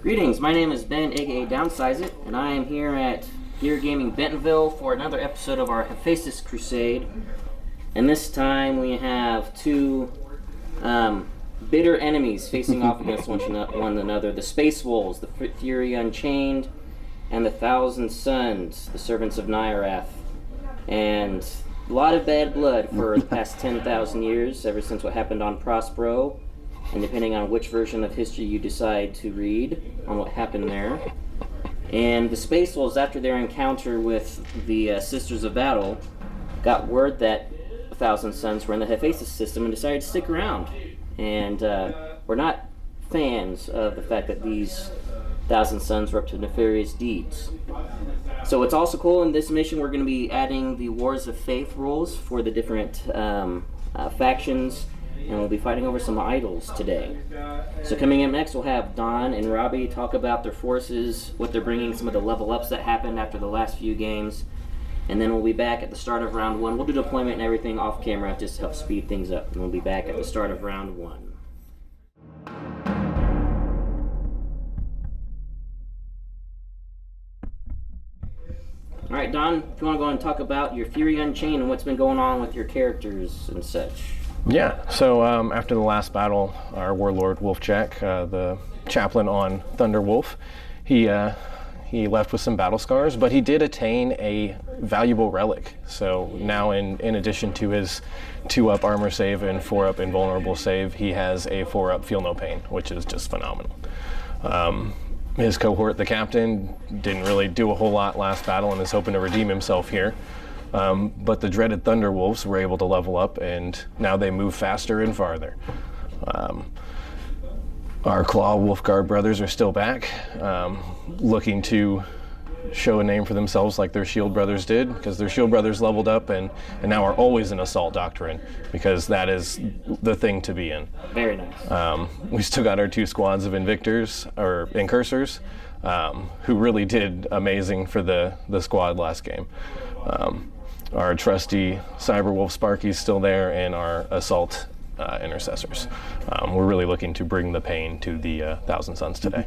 Greetings, my name is Ben, aka Downsize It, and I am here at Gear Gaming Bentonville for another episode of our Hephaestus Crusade. And this time we have two bitter enemies facing off against one another. The Space Wolves, the Fury Unchained, and the Thousand Sons, the Servants of Nyarath. And a lot of bad blood for the past 10,000 years, ever since what happened on Prospero. And depending on which version of history you decide to read on what happened there. And the Space Wolves, after their encounter with the Sisters of Battle, got word that the Thousand Sons were in the Hephaestus system and decided to stick around. And we're not fans of the fact that these Thousand Sons were up to nefarious deeds. So what's also cool in this mission, we're going to be adding the Wars of Faith rules for the different factions. And we'll be fighting over some idols today. So coming up next, we'll have Don and Robbie talk about their forces, what they're bringing, some of the level ups that happened after the last few games. And then we'll be back at the start of round one. We'll do deployment and everything off camera just to help speed things up. And we'll be back at the start of round one. All right, Don, if you want to go and talk about your Fury Unchained and what's been going on with your characters and such. Yeah, so after the last battle, our warlord Wolfjack, the chaplain on Thunder Wolf, he left with some battle scars, but he did attain a valuable relic. So now in addition to his 2-up armor save and 4-up invulnerable save, he has a 4-up feel no pain, which is just phenomenal. His cohort, the captain, didn't really do a whole lot last battle and is hoping to redeem himself here. But the dreaded Thunder Wolves were able to level up, and now they move faster and farther. Our Claw Wolfguard brothers are still back, looking to show a name for themselves like their Shield brothers did, because their Shield brothers leveled up and now are always in Assault Doctrine, because that is the thing to be in. Very nice. We still got our 2 squads of Invictors, or Incursors, who really did amazing for the squad last game. Our trusty Cyberwolf Sparky's still there, and our Assault Intercessors. We're really looking to bring the pain to the Thousand Sons today.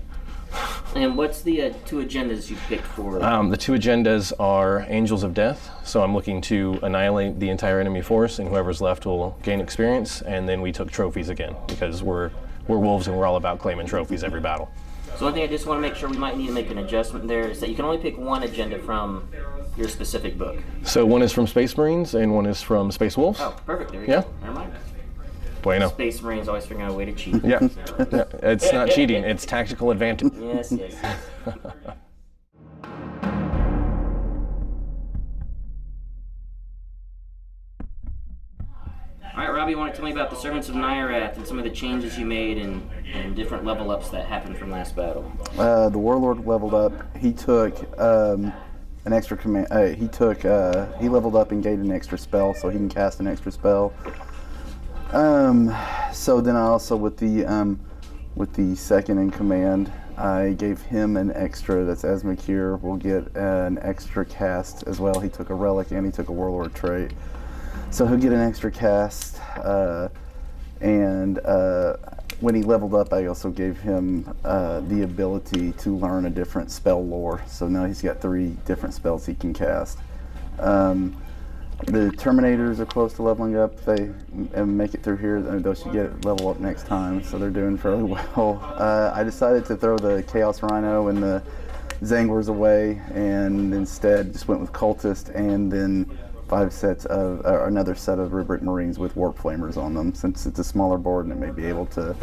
And what's the 2 agendas you picked for? The 2 agendas are Angels of Death, so I'm looking to annihilate the entire enemy force, and whoever's left will gain experience, and then we took trophies again, because we're wolves and we're all about claiming trophies every battle. So one thing I just want to make sure we might need to make an adjustment there is that you can only pick one agenda from your specific book. So one is from Space Marines and one is from Space Wolves. Oh, perfect. There you go. Never mind. Bueno. Space Marines always figuring out a way to cheat. Yeah. Yeah. It's not cheating. It's tactical advantage. Yes, yes. All right, Robbie, you want to tell me about the Servants of Nyarath and some of the changes you made and different level ups that happened from last battle? The Warlord leveled up. He took an extra command. He leveled up and gained an extra spell, so he can cast an extra spell. So then I also with the second in command, I gave him an extra. That's Asmakir will get an extra cast as well. He took a relic and he took a Warlord trait. So he'll get an extra cast, and when he leveled up, I also gave him the ability to learn a different spell lore. So now he's got 3 different spells he can cast. The Terminators are close to leveling up. They make it through here. Those should get level up next time, so they're doing fairly well. I decided to throw the Chaos Rhino and the Zangors away, and instead just went with Cultist and then 5 sets of, another set of Rubric Marines with Warp Flamers on them, since it's a smaller board and it may be able to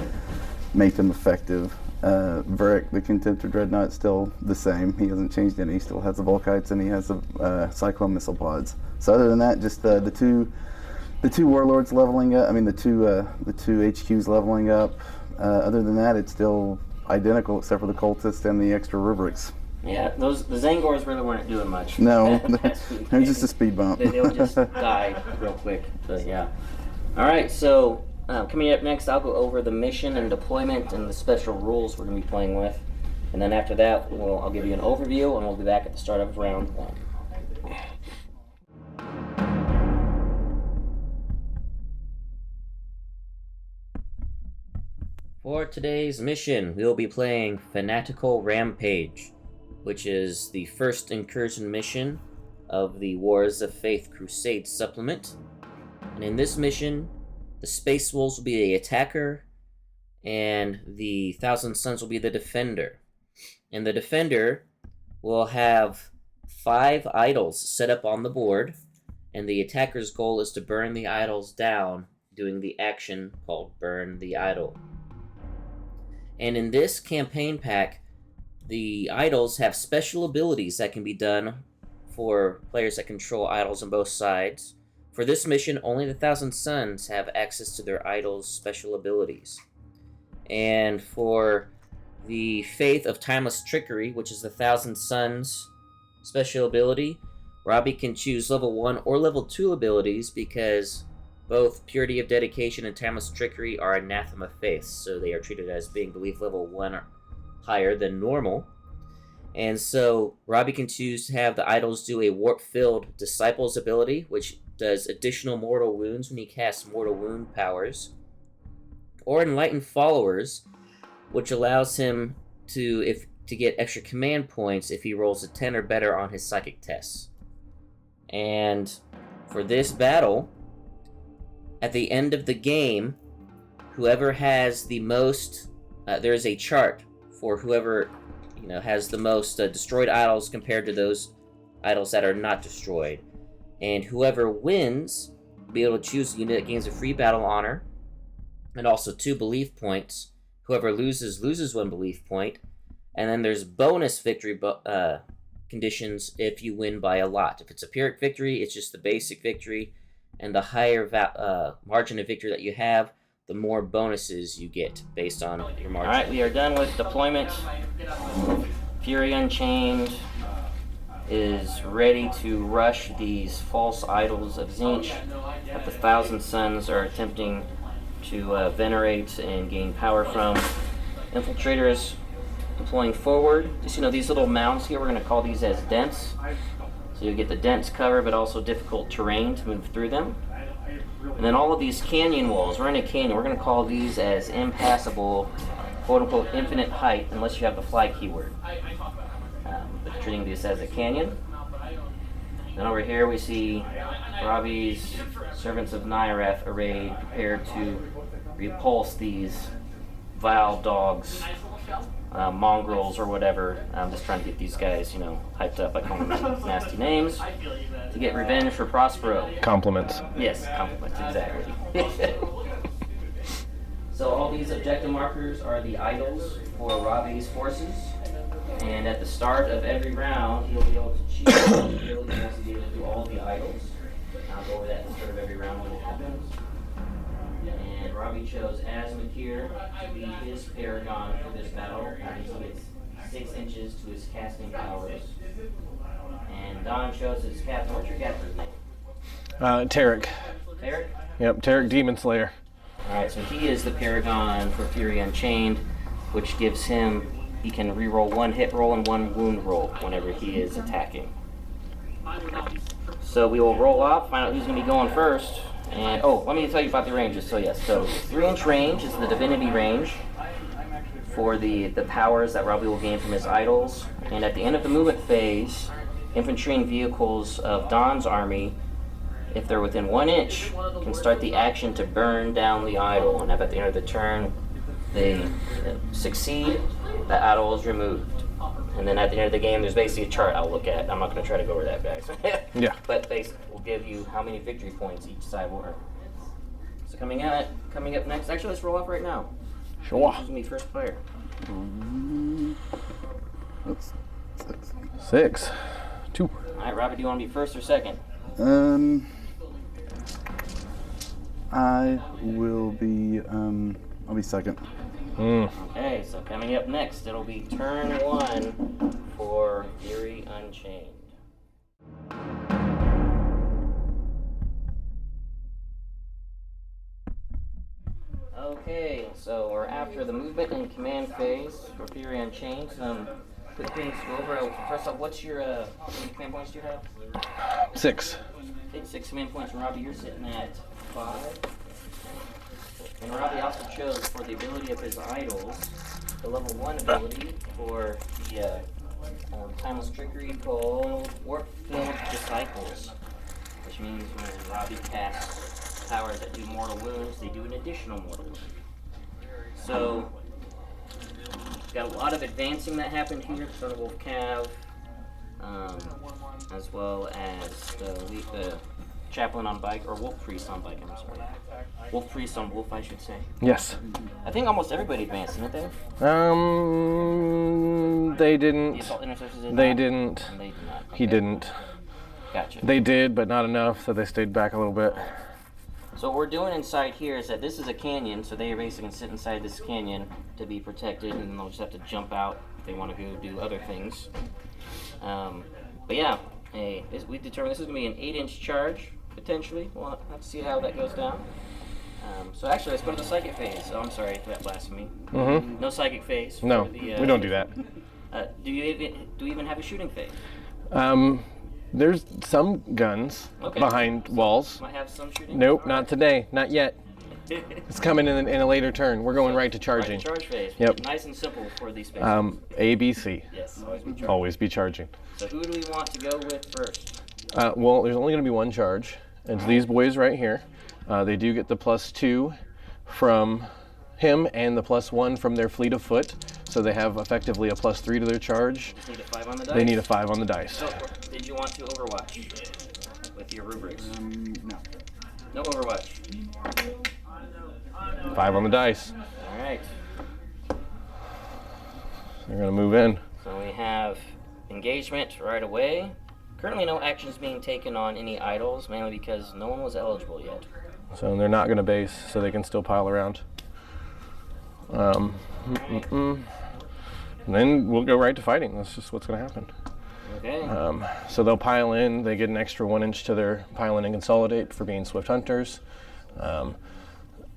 make them effective. Varric, the Contemptor Dreadnought, is still the same. He hasn't changed any. He still has the Volkites and he has the Cyclone Missile Pods. So other than that, just the two Warlords leveling up. I mean the two HQs leveling up. Other than that, it's still identical except for the Cultist and the extra Rubrics. Yeah, the Zangors really weren't doing much. No, they're just a speed bump. They'll just die real quick, but yeah. All right, so coming up next, I'll go over the mission and deployment and the special rules we're going to be playing with. And then after that, I'll give you an overview, and we'll be back at the start of round one. For today's mission, we'll be playing Fanatical Rampage, which is the first incursion mission of the Wars of Faith Crusade supplement. And in this mission, the Space Wolves will be the attacker, and the Thousand Suns will be the defender. And the defender will have 5 idols set up on the board, and the attacker's goal is to burn the idols down, doing the action called Burn the Idol. And in this campaign pack, the idols have special abilities that can be done for players that control idols on both sides. For this mission, only the Thousand Suns have access to their idols' special abilities. And for the Faith of Timeless Trickery, which is the Thousand Suns special ability, Robbie can choose level 1 or level 2 abilities because both Purity of Dedication and Timeless Trickery are Anathema Faiths, so they are treated as being belief level 1 or higher than normal. And so Robbie can choose to have the idols do a Warp-Filled Disciples ability, which does additional mortal wounds when he casts mortal wound powers, or Enlightened Followers, which allows him to get extra command points if he rolls a 10 or better on his psychic tests. And for this battle, at the end of the game, whoever has the most, there is a chart for whoever has the most destroyed idols compared to those idols that are not destroyed. And whoever wins will be able to choose a unit that gains a free battle honor, and also 2 belief points. Whoever loses 1 belief point. And then there's bonus victory conditions if you win by a lot. If it's a Pyrrhic victory, it's just the basic victory. And the higher margin of victory that you have, the more bonuses you get based on your margin. Alright, we are done with deployment. Fury Unchained is ready to rush these false idols of Tzeentch that the Thousand Suns are attempting to venerate and gain power from. Infiltrators deploying forward. Just these little mounds here, we're going to call these as dents. So you get the dense cover, but also difficult terrain to move through them. And then all of these canyon walls, we're in a canyon, we're going to call these as impassable, quote-unquote, infinite height, unless you have the fly keyword. But treating this as a canyon. Then over here we see Robbie's Servants of Nyarath arrayed, prepared to repulse these vile dogs, mongrels or whatever. I'm just trying to get these guys, hyped up by calling them nasty names to get revenge for Prospero. Compliments. Yes, compliments, exactly. So all these objective markers are the idols for Robbie's forces, and at the start of every round, he'll be able to choose the ability he wants to be able to do all of the idols. I'll go over that at the start of every round when it happens. And Robbie chose Asmakir to be his paragon for this battle. He gets 6 inches to his casting powers. And Don chose his captain. What's your captain's name? Tarek. Tarek? Yep, Tarek Demon Slayer. Alright, so he is the paragon for Fury Unchained, which gives him, he can reroll 1 hit roll and 1 wound roll whenever he is attacking. So we will roll off, find out who's going to be going first. And, let me tell you about the ranges. So 3-inch range is the divinity range for the powers that Robbie will gain from his idols. And at the end of the movement phase, infantry and vehicles of Don's army, if they're within 1 inch, can start the action to burn down the idol. And if at the end of the turn they succeed, the idol is removed. And then at the end of the game, there's basically a chart I'll look at. I'm not going to try to go over that, guys. Yeah. But basically, we'll give you how many victory points each side will earn. So coming up next, actually, let's roll off right now. Sure. Who's going to be first player? That's 6. 6. 2. All right, Robbie, do you want to be first or second? I will be, I'll be second. Okay, so coming up next, it'll be turn 1 for Fury Unchained. Okay, so we're after the movement and command phase for Fury Unchained. Some quick things to go over. First off, what's your how many command points do you have? 6. Okay, 6 command points. And Robbie, you're sitting at 5. And Robbie also chose for the ability of his idols, the level 1 ability for the timeless trickery called Warp-Filled Disciples, which means when Robbie casts powers that do mortal wounds, they do an additional mortal wound. So, got a lot of advancing that happened here, the Thunderwolf Cav, as well as the Chaplain on bike, or Wolf Priest on bike, I'm sorry. Wolf Priest on Wolf, I should say. Yes. I think almost everybody advanced, didn't they? They didn't. The Assault Intercessors did They not? didn't. And they did not. He Okay. didn't. Gotcha. They did, but not enough, so they stayed back a little bit. So what we're doing inside here is that this is a canyon, so they basically sit inside this canyon to be protected, and then they'll just have to jump out if they want to go do other things. But yeah, we determined this is going to be an 8-inch charge, potentially. We'll have to see how that goes down. So actually, let's go to the psychic phase. Oh, I'm sorry, that blasphemy. Mm-hmm. No psychic phase. No, for the, we don't do that. Do we even have a shooting phase? There's some guns behind walls. Might have some shooting. Nope, not today, not yet. It's coming in a later turn. We're going right to charging. Right to charge phase. Yep. Nice and simple for these phases. A, B, C. Yes, always be charging. Always be charging. So who do we want to go with first? Well, there's only going to be one charge. It's these boys right here. They do get the +2 from him and the +1 from their fleet of foot. So they have effectively a +3 to their charge. Need a 5 on the dice? They need a 5 on the dice. So, did you want to Overwatch with your rubrics? No. No Overwatch. 5 on the dice. All right. They're going to move in. So we have engagement right away. Currently no actions being taken on any idols, mainly because no one was eligible yet. So they're not going to base, so they can still pile around. And then we'll go right to fighting. That's just what's going to happen. Okay. So they'll pile in. They get an extra 1 inch to their pile in and consolidate for being swift hunters.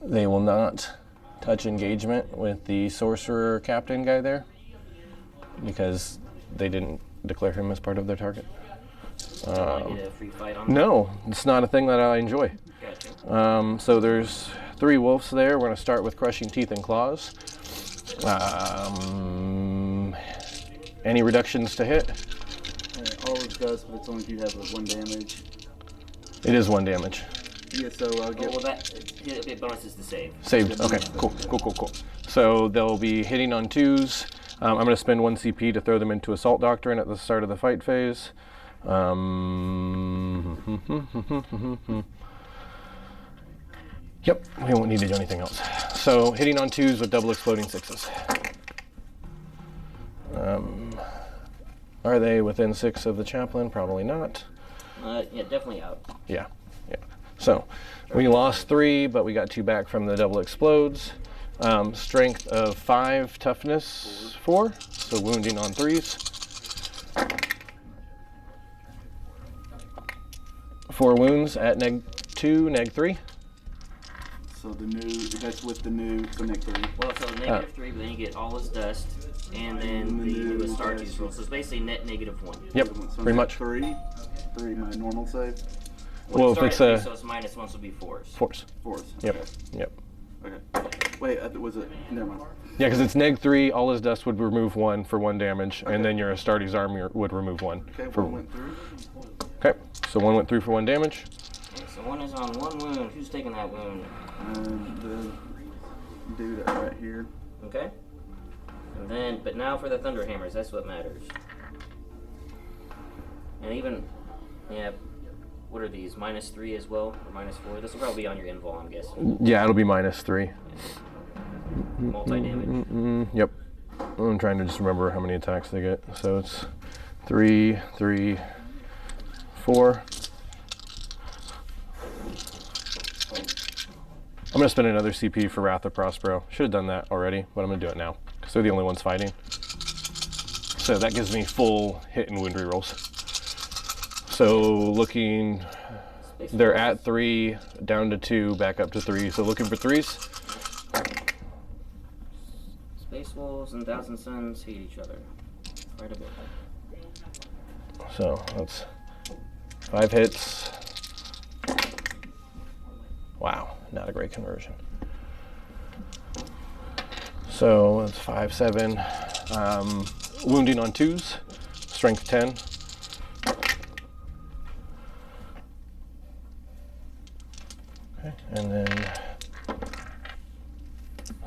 They will not touch engagement with the sorcerer captain guy there because they didn't declare him as part of their target. Want to get a free fight on? No, it's not a thing that I enjoy. Gotcha. So there's 3 wolves there. We're going to start with crushing teeth and claws. Any reductions to hit? Always does, but it's only if you have 1 damage. It is 1 damage. Yeah, so I'll get. Well, it bonuses to save. Saved. Okay, cool. So they'll be hitting on 2s. I'm going to spend 1 CP to throw them into Assault Doctrine at the start of the fight phase. Yep, we won't need to do anything else. So hitting on 2s with double exploding 6s. Are they within 6 of the chaplain? Probably not. Yeah, definitely out. Yeah. So we lost 3, but we got 2 back from the double explodes. Strength of 5, toughness 4, so wounding on 3s. 4 wounds at -2, -3. So that's with the new, so next 3. Well, so -3, but then you get all his dust, and then the new Astartes roll. So it's basically net -1. Yep, So pretty much. 3, my normal save. Well, if it's so it's -1, so it'll be 4s. 4s. 4s. Yep, Okay. yep. Okay. Wait, was it? Never mind. Yeah, because it's -3, all his dust would remove 1 for 1 damage, and then your Astartes army would remove 1. Okay, For, 1 went through. okay, so 1 went through for 1 damage. Okay, so 1 is on 1 wound. Who's taking that wound? The dude right here. Okay. And then, but now for the Thunderhammers, that's what matters. And even, yeah, what are these? -3 as well, or -4? This will probably be on your invul, I'm guessing. Yeah, it'll be -3. Multi-damage. Yep. I'm trying to just remember how many attacks they get. So it's 3, 3, 4. I'm going to spend another CP for Wrath of Prospero. Should have done that already, but I'm going to do it now because they're the only ones fighting. So that gives me full hit and wound rerolls. So looking, they're at 3, down to 2, back up to 3. So looking for 3s. Space Wolves and Thousand Suns hate each other quite a bit. So that's 5 hits. Wow, not a great conversion. So it's 5, 7. Wounding on 2s, strength 10. Okay, and then,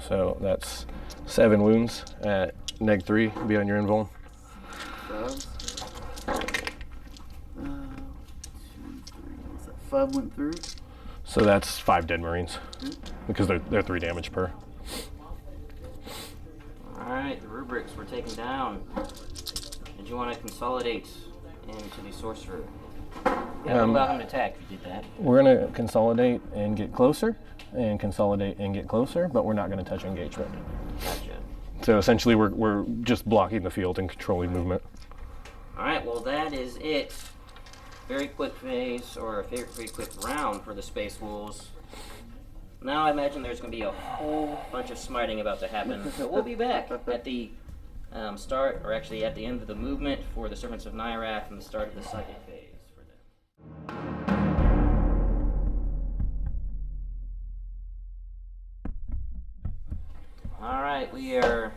so that's 7 wounds at -3, be on your invuln. What's that? 5 went through. So that's 5 dead Marines, because they're 3 damage per. Alright, the rubrics we're taking down. Did you want to consolidate into the sorcerer? Yeah, allow him to attack if you did that. We're going to consolidate and get closer, and consolidate and get closer, but we're not going to touch engagement. Gotcha. So essentially we're just blocking the field and controlling movement. Alright, well that is it. Very quick phase, or a very quick round for the Space Wolves. Now I imagine there's going to be a whole bunch of smiting about to happen. So we'll be back at the start, or actually at the end of the movement for the Servants of Nyarath and the start of the psychic phase for them. Alright, we are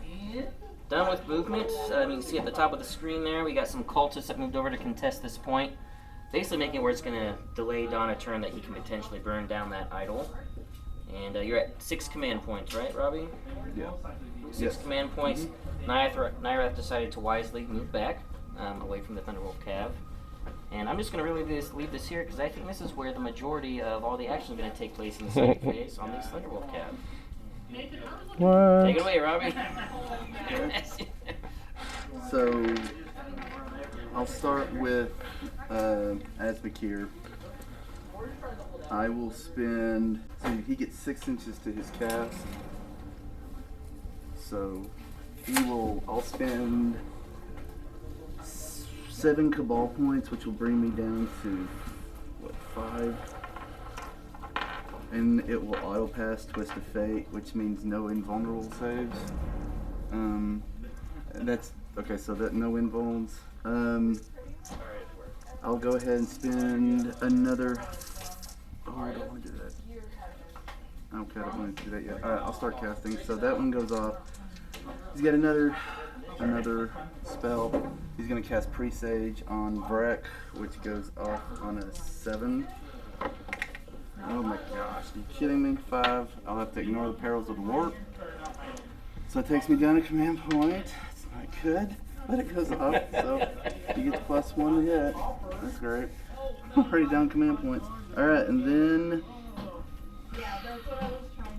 done with movement. You can see at the top of the screen there, we got some cultists that moved over to contest this point. Basically making it where it's going to delay Don a turn that he can potentially burn down that idol. And you're at 6 command points, right, Robbie? Yeah. 6 command points. Nyarath decided to wisely move back away from the Thunderwolf Cav. And I'm just going to really leave this here because I think this is where the majority of all the action is going to take place in the second phase on these Thunderwolf Cav. What? Take it away, Robbie. So I'll start with Asbakir. I will spend, so he gets 6 inches to his cast. So I'll spend 7 Cabal points, which will bring me down to, 5? And it will auto pass Twist of Fate, which means no invulnerable saves. That's, okay, so that no invulns. I'll go ahead and spend another, I don't want to do that. Okay, I don't want to do that yet. Alright, I'll start casting. So that one goes off. He's got another spell. He's going to cast Presage on Vrek, which goes off on a 7. Oh my gosh, are you kidding me? 5. I'll have to ignore the perils of the warp. So it takes me down a command point. It's not good, but it goes off. So he gets +1 to hit. That's great. I'm already down command points. Alright, and then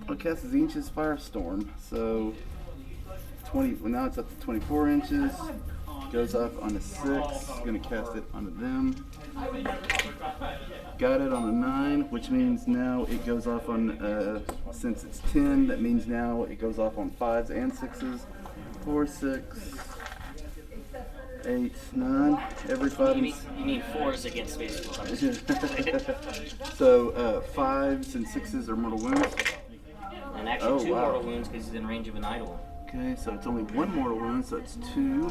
I'll cast Zinch's Firestorm. So 20, well now it's up to 24 inches. Goes up on a 6. Gonna cast it onto them. Got it on a 9, which means now it goes off on, since it's 10, that means now it goes off on 5s and 6s. 4, 6, 8, 9. Every 5. You mean 4s against Space Wolves. So 5s and 6s are mortal wounds. And actually 2 mortal wounds because he's in range of an idol. Okay, so it's only 1 mortal wound, so it's 2.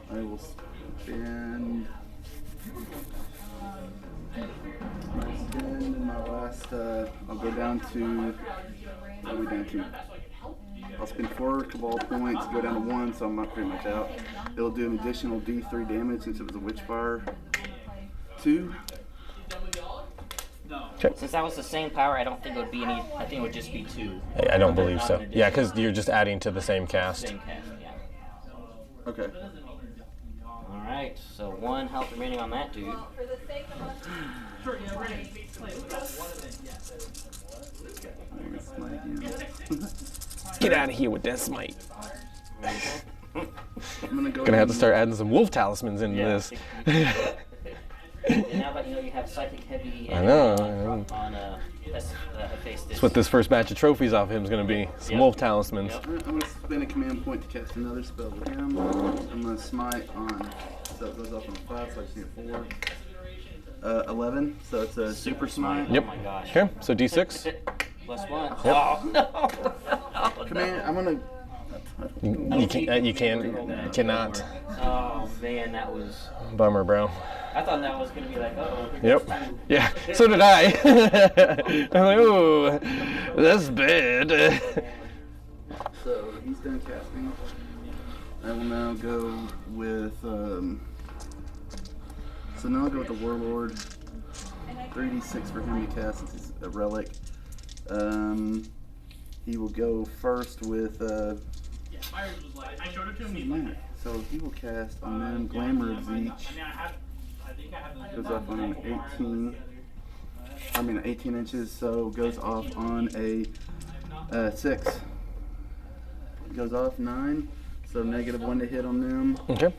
I will spend my last, I'll go down to, what are we down to? I'll spend 4 Cabal points, go down to 1, so I'm not pretty much out. It'll do an additional D3 damage since it was a Witchfire. 2. Okay. Since that was the same power, I don't think it would be any. I think it would just be 2. I don't believe so. Yeah, because you're just adding to the same cast. Same cast, yeah. Okay. Alright, so 1 health remaining on that dude. Get out of here with that smite. I'm Gonna have to start adding some wolf talismans into this. And now that you know you have psychic heavy I know. on Hephaestus. That's what this first batch of trophies off him is going to be. Some wolf talismans. Yep. I'm going to spend a command point to cast another spell with him. I'm going to smite on, so it goes off on 5, so I just need a 4. 11, so it's a super smite. Yep. Oh my gosh. Okay, so D6. +1. Yep. Oh no! Command, I'm going to... You cannot. Oh man, that was... Bummer, bro. I thought that was gonna be like, oh. Yep. Yeah. So did I. I'm like, ooh, that's bad. So he's done casting. I will now go with. So now I'll go with the Warlord. 3d6 for him to cast since he's a relic. He will go first with. I showed it to him. So he will cast on them Glamour of Zeech. Goes off on an 18 inches, so goes off on a 6. Goes off 9, so -1 to hit on them. Okay.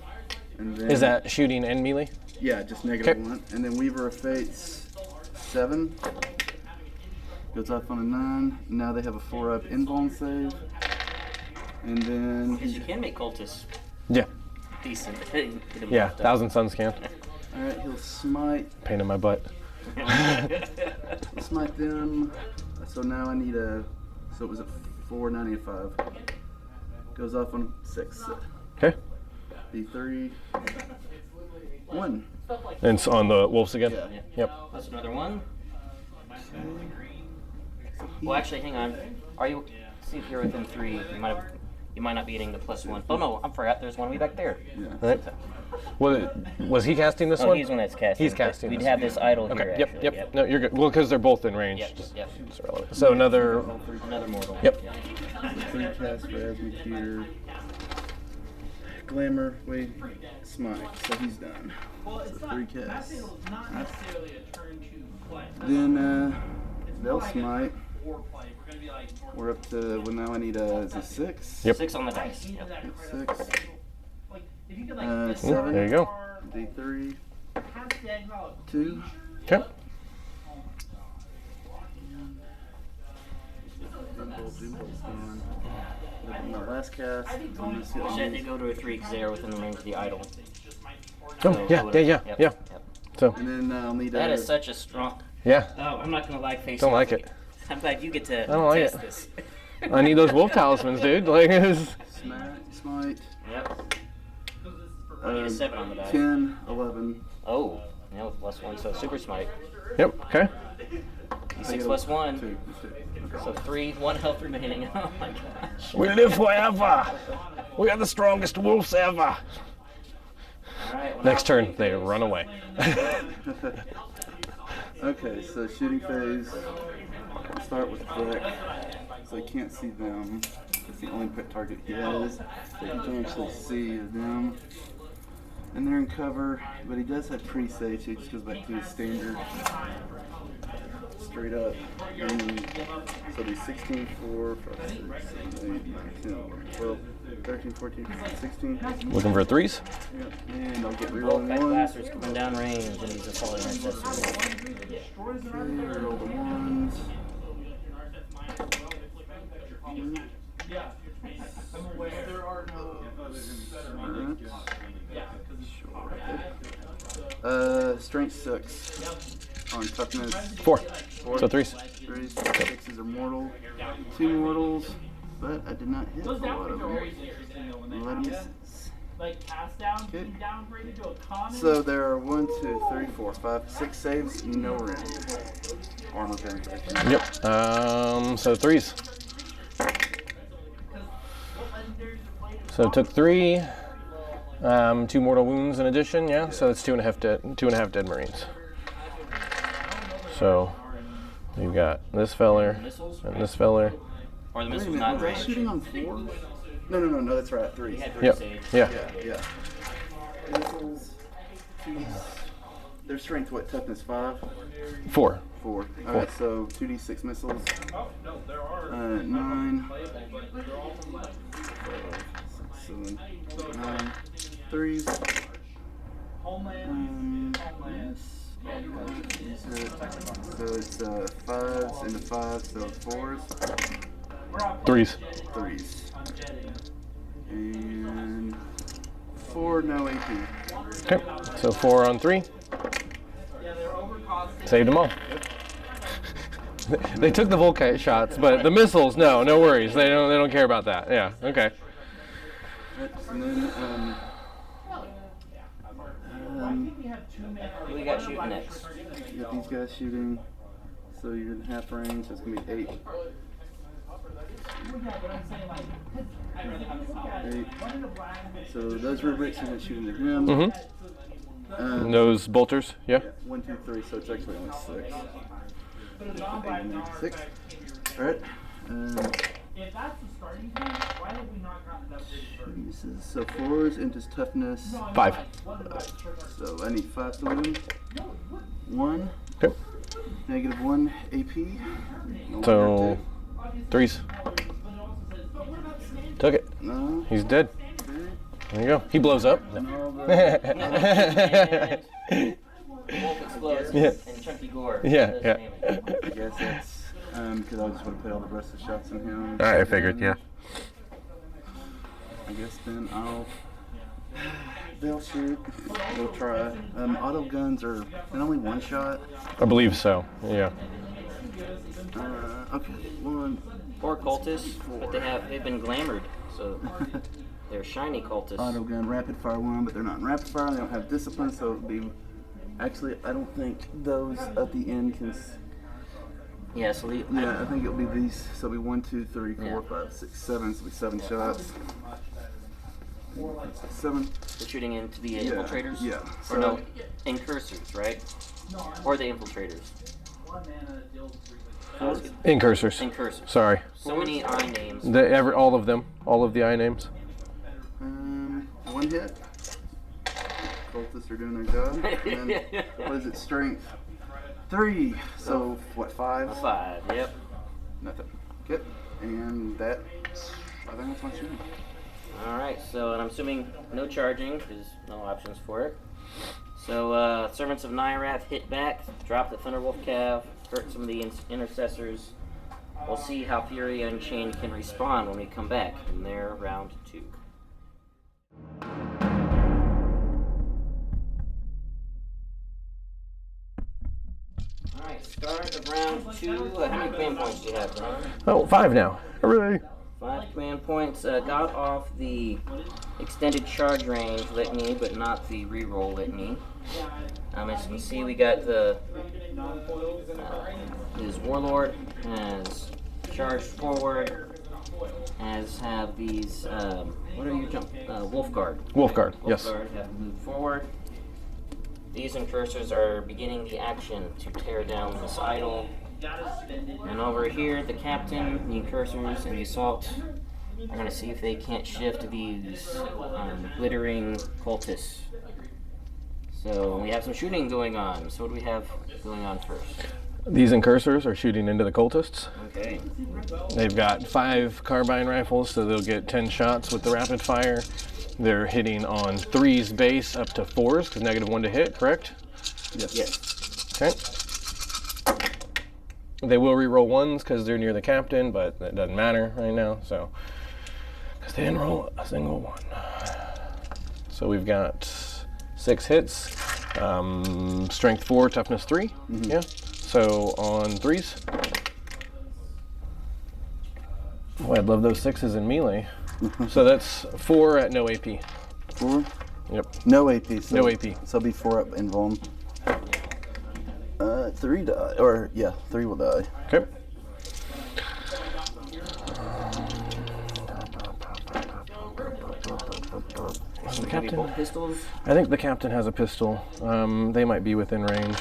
And then, Is that shooting and melee? Yeah, just -1. And then Weaver of Fates 7. Goes off on a 9. Now they have a 4-up invuln save. And then Because you can make cultists Yeah. decent. Yeah. Thousand Suns can. Alright, he'll smite. Pain in my butt. He'll smite them. So now I need a. So it was a 4, now I need a 5. Goes off on 6. Okay. D3. 1. And it's on the wolves again. Yeah. Yep. That's another one. Well, actually, hang on. Are you? See if you're within 3. You might not be getting the +1. Oh no, I forgot. There's one way back there. Yeah. Was he casting this Oh, one? he's one that's casting. He's casting We'd this have this idle Okay. here. Yep. Actually. Yep. No, you're good. Well, because they're both in range. Yep. Yep. It's irrelevant. So another. Another mortal. Yep. Yeah. 3 cast for Asmir. Glamour, wait, smite. So he's done. So 3 casts. Not necessarily a turn 2 play. Then they'll smite. 4 play. We're gonna be like. We're up to. Well, now I need a. Is it 6? Yep. 6 on the dice. Yep. 6. Like, if you could like. 7. There you go. D3. Have the Admiral 2. Okay. Doombolt's gone. My last cast. I'm gonna see You what said to go to a 3 because they are within the range of the idol. Oh, yeah. Yep. So, And then I'll need That a. is such a strong. yeah. Oh, I'm not gonna like face. Don't like it. I'm glad you get to don't like test it. this. I need those wolf talismans, dude. Like, it's, Smite. Yep. I need a 7 on the die. 10, 11. Oh, yeah, with +1, so super smite. yep. Okay. D6 +1, 2. so 3, 1 health remaining. Oh my gosh. We live forever. We are the strongest wolves ever. All right, well, Next turn, they run away. Okay, so shooting phase. I'll start with Breck, so I can't see them. It's the only pet target he has. So you can actually see them. And they're in cover, but he does have pre-sage, so he just goes back to his standard. Straight up. And so the 16, 4, 5, 6, 7, 8, 9, 10, 11, 12, 13, 14, 15, 16. Looking for threes. Yep. And I'll get Both rerolling back 1. blasters coming down range, and he's a solid intercessor. Okay, reroll the 1s. Strength 6 on toughness. 4. 4. So threes. 3s, 6s are mortal. 2 mortals, but I did not hit a lot of them. Let me see. Like cast down, Okay. being downgraded to a common. So there are 1, 2, 3, 4, 5, 6 saves, no rim. Armor penetration. Yep. So threes. So took 3. 2 mortal wounds in addition. Yeah. So it's 2.5 dead Marines. So you've got this feller Missiles? and this feller. Or the Wait a missile's minute, not was in I range. shooting on 4? No, that's right, 3. He had 3 Yep. saves. Yeah. Yeah. Missiles, 2s. Their strength, what, toughness 5? 4. 4. Alright, so 2d6 missiles. 9. 7, 9. 3s. Yes. So it's 5s into 5, so 4s. Threes. 3s. And 4, no AP. Okay. So 4 on 3. Saved them all. They took the Volkite shots, but the missiles, no worries. They don't care about that. Yeah. Okay. And then We have 2 men. Who we got shooting next? You got these guys shooting. So you're in half range. That's gonna be 8. Yeah, but I'm saying like, I really have a 8. one in the black. So those rubrics, you're gonna shoot into him. Mm-hmm. Um, Those bolters, yeah. 1, 2, 3. So it's actually only 6. But a non-black, 6. All right. if that's the starting point, why have we not gotten that big first? This is so 4s into toughness. 5. So I need 5 to win. 1. Okay. -1 AP. No So wonder 3s. Took it. two. No. He's dead. There you go. He blows up. And all the, Wolf explodes Yeah. and chunky gore. Yeah, does yeah. damage. I guess that's because I just want to put all the rest of the shots in him. I figured, yeah. I guess then they'll shoot. They'll try. Auto guns are only 1 shot. I believe so. Yeah. Okay, 1. 4 cultists, but they've been glamored, so they're shiny cultists. Auto gun, rapid fire 1, but they're not in rapid fire. They don't have discipline, so it'll be. Actually, I don't think those at the end can. Yeah, so Yeah, I think it'll be these. So it'll be 1, 2, 3, 4, Yeah. 5, 6, 7. So it'll be 7 shots. 7. they're shooting into the Yeah, infiltrators? yeah. Or no, So- incursors, right? Or the infiltrators. Incursors. Incursors. Sorry. So many I names. All of them. All of the I names. 1 hit. Cultists are doing their job. And then, what is it? Strength. 3. So what? 5. 5, yep. Nothing. Good. And that. I think that's my shooting. Alright, so and I'm assuming no charging, there's no options for it. So, Servants of Nyarath hit back, drop the Thunderwolf Cav, hurt some of the intercessors. We'll see how Fury Unchained can respond when we come back in their round 2. Alright, start of round 2. How many command points do you have, Don? Oh, 5 now. Hooray. 5 command points. Got off the extended charge range litany, but not the reroll litany. As you can see, we got the his warlord has charged forward, as have these. What are your jump? Wolfguard. Wolfguard, yes. Wolfguard have moved forward. These incursors are beginning the action to tear down this idol. And over here, the captain, the incursors, and the assault are going to see if they can't shift these glittering cultists. So we have some shooting going on. So what do we have going on first? These incursors are shooting into the cultists. Okay. They've got 5 carbine rifles, so they'll get 10 shots with the rapid fire. They're hitting on 3's base up to 4's, because -1 to hit, correct? Yes. Okay. They will re-roll 1s because they're near the captain, but that doesn't matter right now, so. Because they didn't roll a single 1. So we've got 6 hits, strength 4, toughness 3, yeah. So on 3's. Boy, I'd love those 6s in melee. So that's 4 at no AP. 4. Yep. No AP. So, No AP. So it'll be 4 up in Vuln. 3 die. Or, yeah, 3 will die. Okay. The Maybe captain. both pistols. I think the captain has a pistol. They might be within range.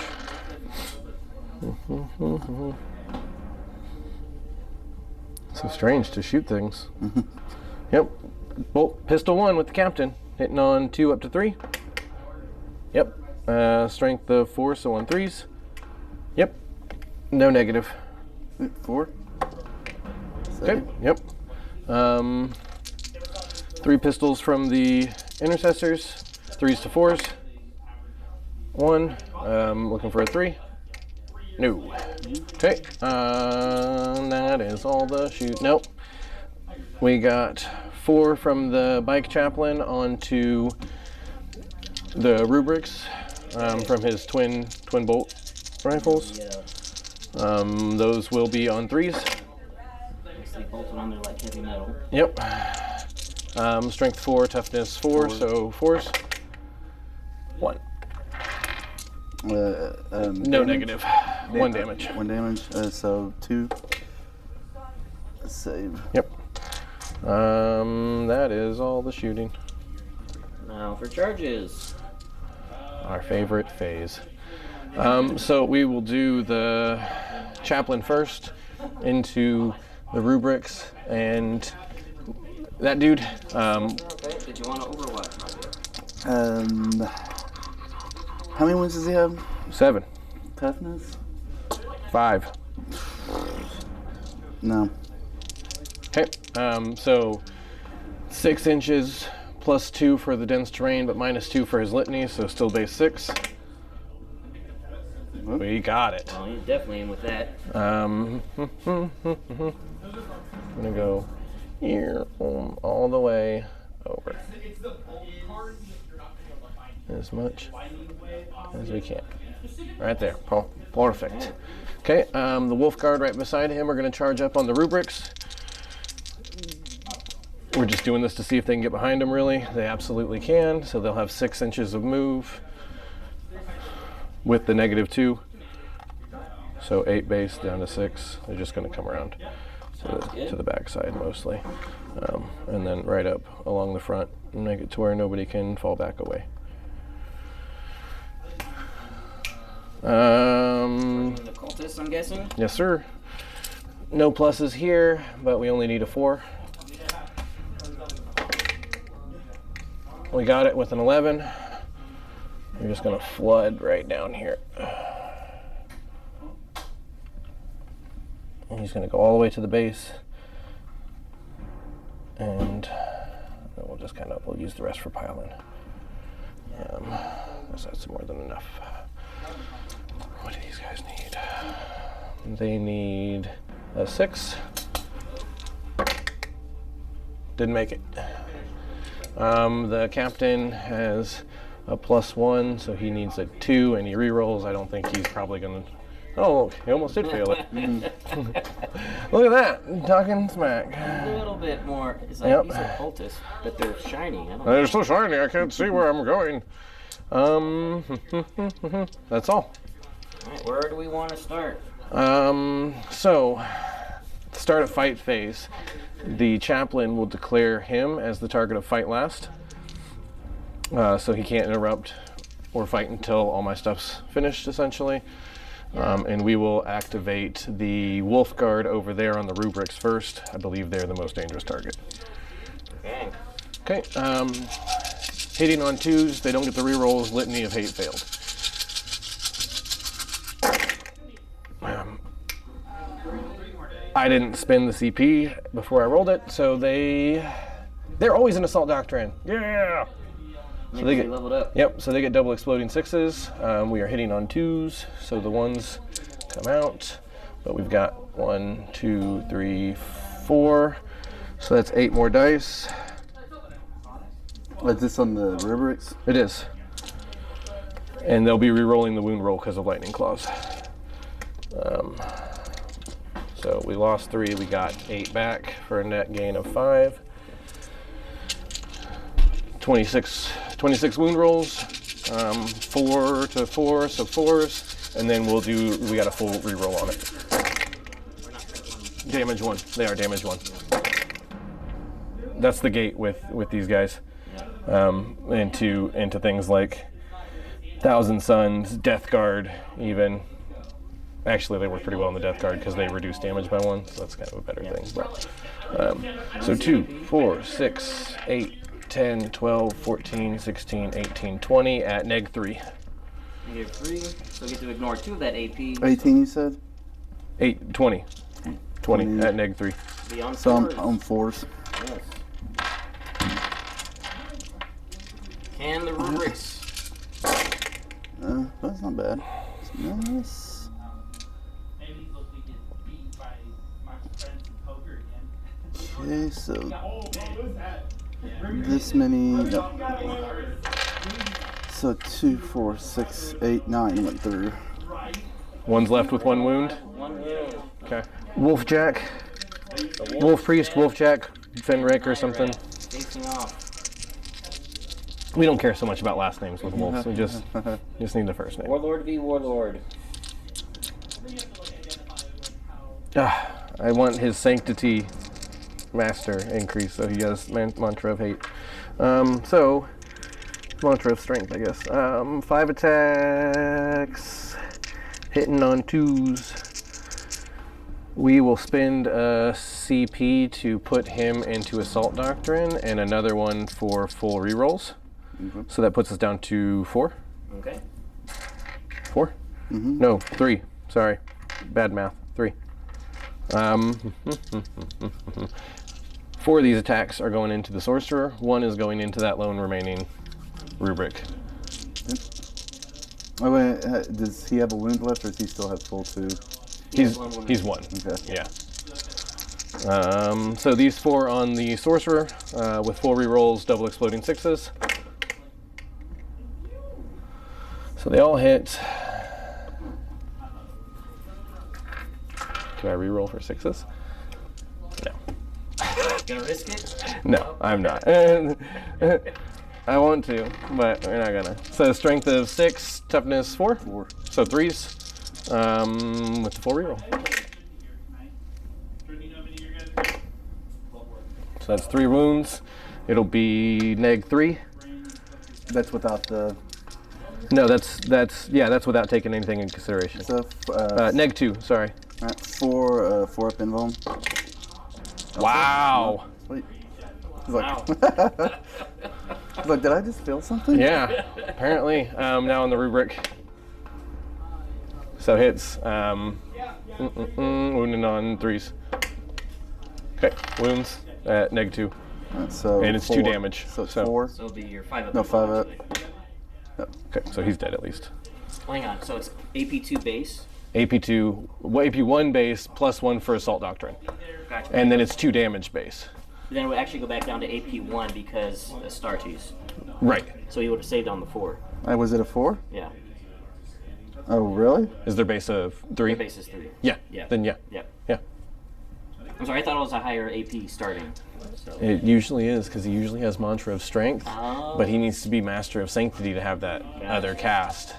So strange to shoot things. Yep. Bolt pistol 1 with the captain. Hitting on 2 up to 3. Yep. Strength of 4, so on 3's. Yep. No negative. 4. Okay. Yep. 3 pistols from the intercessors. 3's to 4's. 1. Looking for a 3. No. Okay. That is all the shoot. Nope. We got 4 from the bike chaplain onto the rubrics from his twin bolt rifles. Those will be on 3's. They bolted on there like heavy metal. Yep. Strength 4, toughness 4, so 4's. 1. No negative. 1 damage. 1 damage. So 2. Save. Yep. That is all the shooting. Now for charges. Our favorite phase. So we will do the chaplain first into the rubrics, and that dude. Okay, did you want to overwatch? How many wins does he have? 7. Toughness? 5. No. Okay. So 6 inches plus 2 for the dense terrain, but minus 2 for his litany, so still base 6. We got it. Well, he's definitely in with that. I'm gonna go here all the way over. As much as we can. Right there. Perfect. Okay, the wolf guard right beside him are gonna charge up on the rubrics. We're just doing this to see if they can get behind him, really. They absolutely can, so they'll have 6 inches of move with the -2. So 8 base down to 6. They're just going to come around to the back side mostly. And then right up along the front and make it to where nobody can fall back away. The cultists, I'm guessing? Yes, sir. No pluses here, but we only need a 4. We got it with an 11. We're just going to flood right down here. And he's going to go all the way to the base. And then we'll just we'll use the rest for piling. So that's more than enough. What do these guys need? They need a 6. Didn't make it. The captain has a +1, so he needs a 2, and he rerolls. I don't think he's probably going to... Oh, he almost did fail it. Look at that, talking smack. A little bit more. It's like these are cultists, but they're shiny. I don't know. They're so shiny, I can't see where I'm going. That's all. Alright, where do we want to start? So, start at fight phase. The chaplain will declare him as the target of fight last. So he can't interrupt or fight until all my stuff's finished, essentially. And we will activate the wolf guard over there on the rubrics first. I believe they're the most dangerous target. Okay. Okay. Hitting on 2s, they don't get the rerolls. Litany of Hate failed. I didn't spend the CP before I rolled it, so they're always an assault doctrine. Yeah. So they get leveled up. Yep. So they get double exploding 6s. We are hitting on 2s, so the 1s come out. But we've got 1, 2, 3, 4. So that's 8 more dice. Is this on the rubrics? It is. And they'll be re-rolling the wound roll because of lightning claws. So we lost 3. We got 8 back for a net gain of 5. 26 wound rolls, 4 to 4, so 4s, and then we got a full reroll on it. Damage 1, they are damage 1. That's the gate with these guys, into things like Thousand Suns, Death Guard even. Actually, they work pretty well in the Death Guard because they reduce damage by 1, so that's kind of a better thing. But, so 2, 4, 6, 8, 10, 12, 14, 16, 18, 20 at -3. -3, so we get to ignore 2 of that AP. 18, you said? 8, 20. 20 at -3. Beyond So I'm 4s. on 4s. Yes. Can the rubrics? That's not bad. Nice. Maybe he's looking to get beat by my friends in poker again. Okay, so Oh, what was that? this many. No. So 2, 4, 6, 8, 9 went through. 1's left with 1 wound. 1 wound. Okay. Wolf Jack. Wolf Priest, Wolf Jack, Fenric or something. Facing off. We don't care so much about last names with wolves. We just need the first name. Warlord v. Warlord. I want his sanctity master increase, so he has mantra of hate. So mantra of strength, I guess. 5 attacks, hitting on 2s. We will spend a CP to put him into Assault Doctrine and another one for full rerolls. So that puts us down to 4. Okay. 4? No, 3. Sorry. Bad math. 3. 4 of these attacks are going into the Sorcerer. 1 is going into that lone remaining rubric. Oh, wait, does he have a wound left, or does he still have full 2? He's 1. Okay. Yeah. So these 4 on the Sorcerer with full rerolls, double exploding 6s. So they all hit. Do I reroll for 6s? No. Gonna risk it? No, I'm not. I want to, but we're not gonna. So strength of 6, toughness 4. 4. So 3s with the full reroll. So that's 3 wounds. It'll be neg 3. That's without the. No, that's without taking anything in consideration. So, Neg 2, sorry. Alright, 4 up invuln. Wow. Sweet. He's like, he's like, did I just feel something? Yeah, apparently. Now on the rubric. So hits. Wounded on 3s. Okay, wounds at neg 2. So and it's 2 damage. So it's 4. So it'll be your 5 up. No, 5 up. Okay, so he's dead at least. Hang on, so it's AP2 base. AP2, AP1 base plus 1 for Assault Doctrine. Gotcha. And then it's 2 damage base. Then it would actually go back down to AP1 because Astartes. Right. So he would have saved on the 4. Was it a 4? Yeah. Oh, really? Is their base of 3? Their base is 3. Yeah. Yeah. Then yeah. Yeah. Yeah. I'm sorry, I thought it was a higher AP starting. So. It usually is, because he usually has Mantra of Strength, Oh. but he needs to be Master of Sanctity to have that other cast.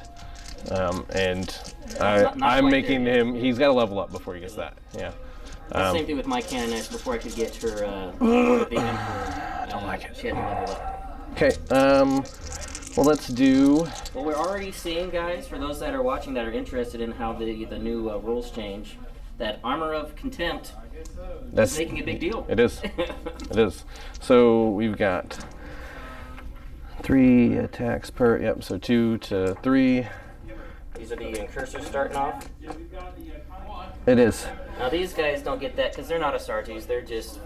And not I'm quite making there him, he's got to level up before he gets that. Yeah. Same thing with my Canoness before I could get her, the Emperor. I don't like it. She had to level up. Okay, well, let's do. Well, we're already seeing, guys, for those that are watching that are interested in how the new rules change, that Armor of Contempt is making a big deal. It is. It is. So we've got 3 attacks per. Yep. So 2 to 3. These are the incursors starting off. It is. Now these guys don't get that because they're not Astartes. They're just,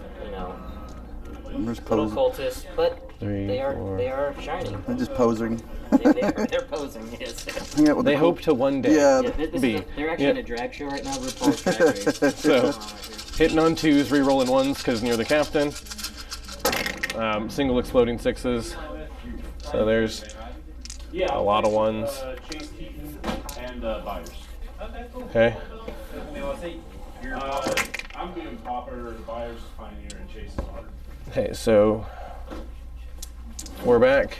There's little posing. cultists, but 3, they 4. are shining. They're just posing. They're posing. Yes. Hang out with They the hope to one day. Yeah. They're actually in a drag show right now. RuPaul's Drag Race. So hitting on 2s, re-rolling 1s because near the captain. Single exploding 6s. So there's a lot of 1s. And buyers. Okay. I'm doing Popper, the buyers is Pioneer, and Chase is Otter. Okay, so we're back.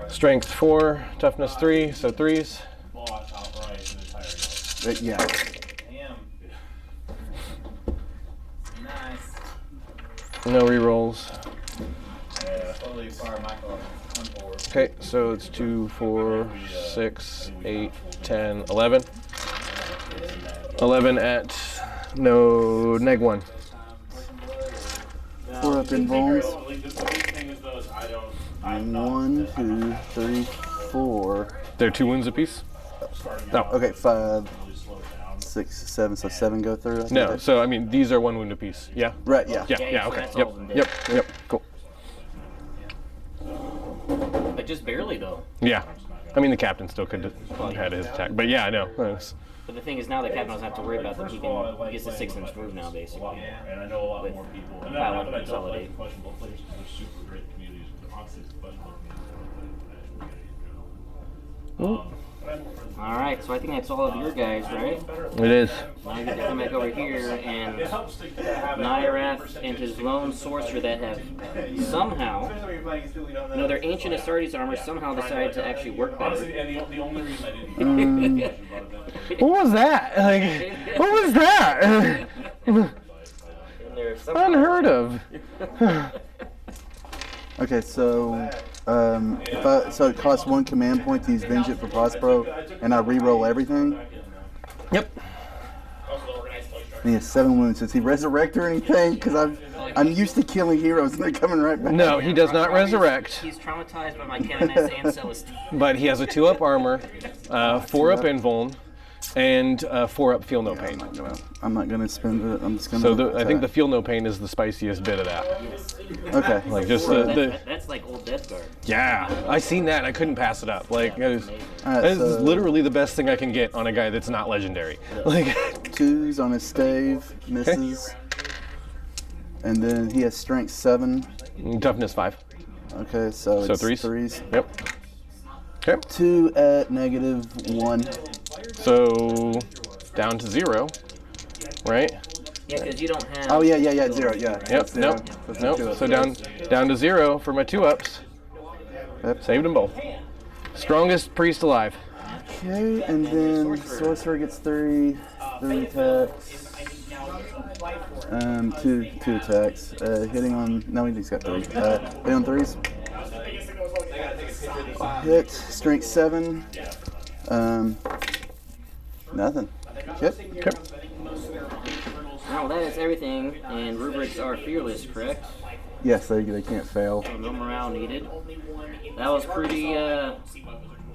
Strength 4, toughness 3, so 3s. Bought outright an entire yard. Yeah. Damn. Nice. No rerolls. Totally fire Michael on board. Okay, so it's 2, 4, 6, 8, 10, 11. 11 at no neg 1. 4 up invulns. The big thing is those I'm 1, 2, 3, 4. They're 2 wounds apiece? No. Okay, 5, 6, 7. So 7 go through. I think No, they- so I mean, these are 1 wound apiece. Yeah? Right. Yeah. Yeah, Yeah, yeah, so okay. that's Yep, all of them yep, dead. yep, yep, cool. But just barely though. Yeah. I mean, the captain still could have had his attack. But yeah, I know. But the thing is now the captain doesn't have to worry about that. He gets a 6-inch move now, basically. And I know a lot With more people. And Pile not and that I don't like Consolidate. questionable players because they're super great communities. But honestly, it's questionable communities that I actually get in general. Alright, so I think that's all of your guys, right? It is. Now you get to come back over here, and Nyarath and his lone sorcerer that have somehow, their ancient Astartes armor somehow decided to actually work better. The only reason I didn't What was that? Like, what was that? Unheard of. Okay, so so it costs 1 command point to use Vengeance for Prospero, and I re-roll everything. Yep. And he has 7 wounds. Does he resurrect or anything? Because I'm used to killing heroes and they're coming right back. No, he does not resurrect. He's traumatized by my Canoness and Celestine. But he has a 2-up armor, 4-up invuln, and 4-up feel no pain. I'm not gonna spend it. I'm just gonna. So I think the feel no pain is the spiciest bit of that. Okay. Like just That's like old Death Guard. yeah, I seen that. I couldn't pass it up. Like it was, Alright, this so is literally the best thing I can get on a guy that's not legendary. Like 2s on his stave, misses, and then he has strength 7. toughness 5. Okay, so it's 3s. Yep. Okay. 2 at -1. So down to 0, right? Yeah, because you don't have... Oh yeah, 0. Yeah. Yep. Zero. Nope. That's Nope. 2 ups. So down to 0 for my 2-ups. Yep. Saved them both. Strongest priest alive. Okay, and then sorcerer gets 3 attacks. 2 attacks. Hitting on. No, he's got 3. Hit on 3s. Hit strength 7. Nothing. Hit. Okay. Now that is everything, and rubrics are fearless, correct? Yes, they can't fail. So no morale needed. That was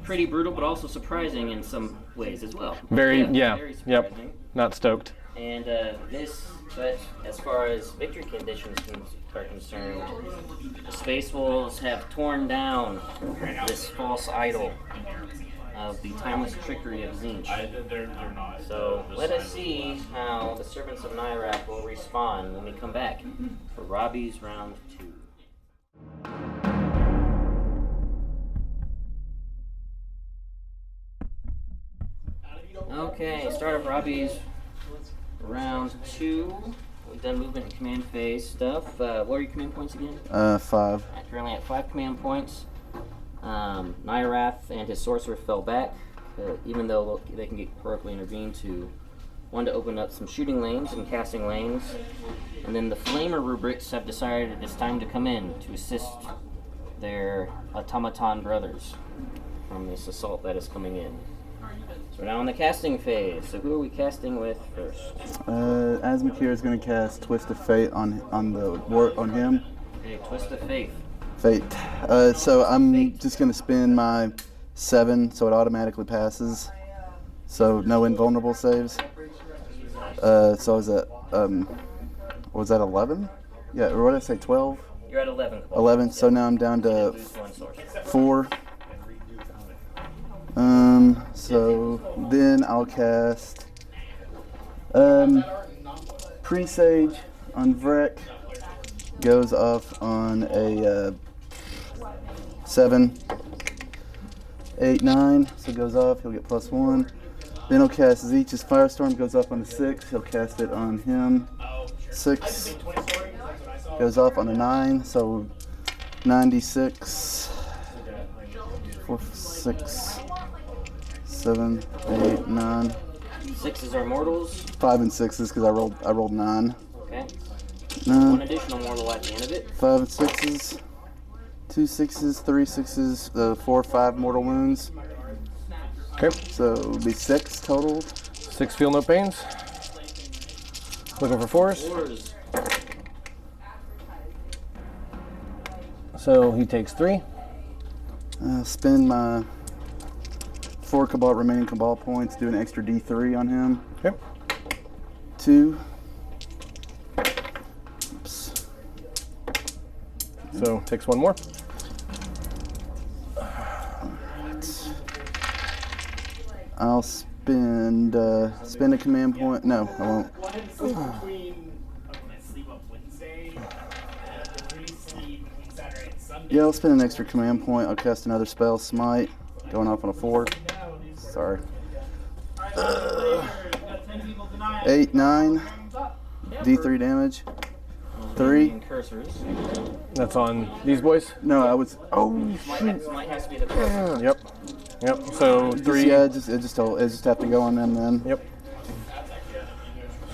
pretty brutal, but also surprising in some ways as well. Very Very yep. surprising. Not stoked. And but as far as victory conditions are concerned, the Space Wolves have torn down this false idol of the timeless trickery of Tzeentch. They're not. So let us see how the Servants of Nyarath will respond when we come back for Robbie's round 2. Okay, start of Robbie's round 2. We've done movement and command phase stuff. What are your command points again? 5. Currently at 5 command points. Nyarath and his sorcerer fell back, even though they can get heroically intervened to open up some shooting lanes and casting lanes. And then the Flamer rubrics have decided it's time to come in to assist their automaton brothers from this assault that is coming in. So we're now in the casting phase. So who are we casting with first? Asmakir is going to cast Twist of Fate on him. Okay, Twist of Faith. Fate. So I'm just going to spend my 7, so it automatically passes. So no invulnerable saves. So I was at was that 11? Yeah, or what did I say? 12? You're at 11. 11. So now I'm down to Lose 1 sorcerer. 4. So then I'll cast Presage on Vrek. Goes off on a 7, 8, 9. So it goes off. He'll get +1. Then he'll cast Tzeentch's Firestorm. Goes off on a 6. He'll cast it on him. 6. Goes off on a 9. So 96. 4, 6, 7, 8, 9. 6s are mortals. 5 and 6s because I rolled 9. Okay. 9. 1 additional mortal at the end of it. 5 and 6s. 2 6s, 3 6s, 4 5 mortal wounds. Okay. So it would be 6 total. 6 feel no pains. Looking for 4s. 4s. So he takes 3. Spend my 4 remaining Cabal points, do an extra D3 on him. Okay. 2. Oops. So takes 1 more. I'll spend a command point. No, I won't. Yeah, I'll spend an extra command point. I'll cast another spell, Smite, going off on a 4. Sorry. Alright, we got 10 people denied. 8, 9. D3 damage. 3. And cursors. That's on these boys? No, I was. Oh, Might has to be the cursors. Yep. Yep. So 3. Yeah, it just have to go on them then. Yep.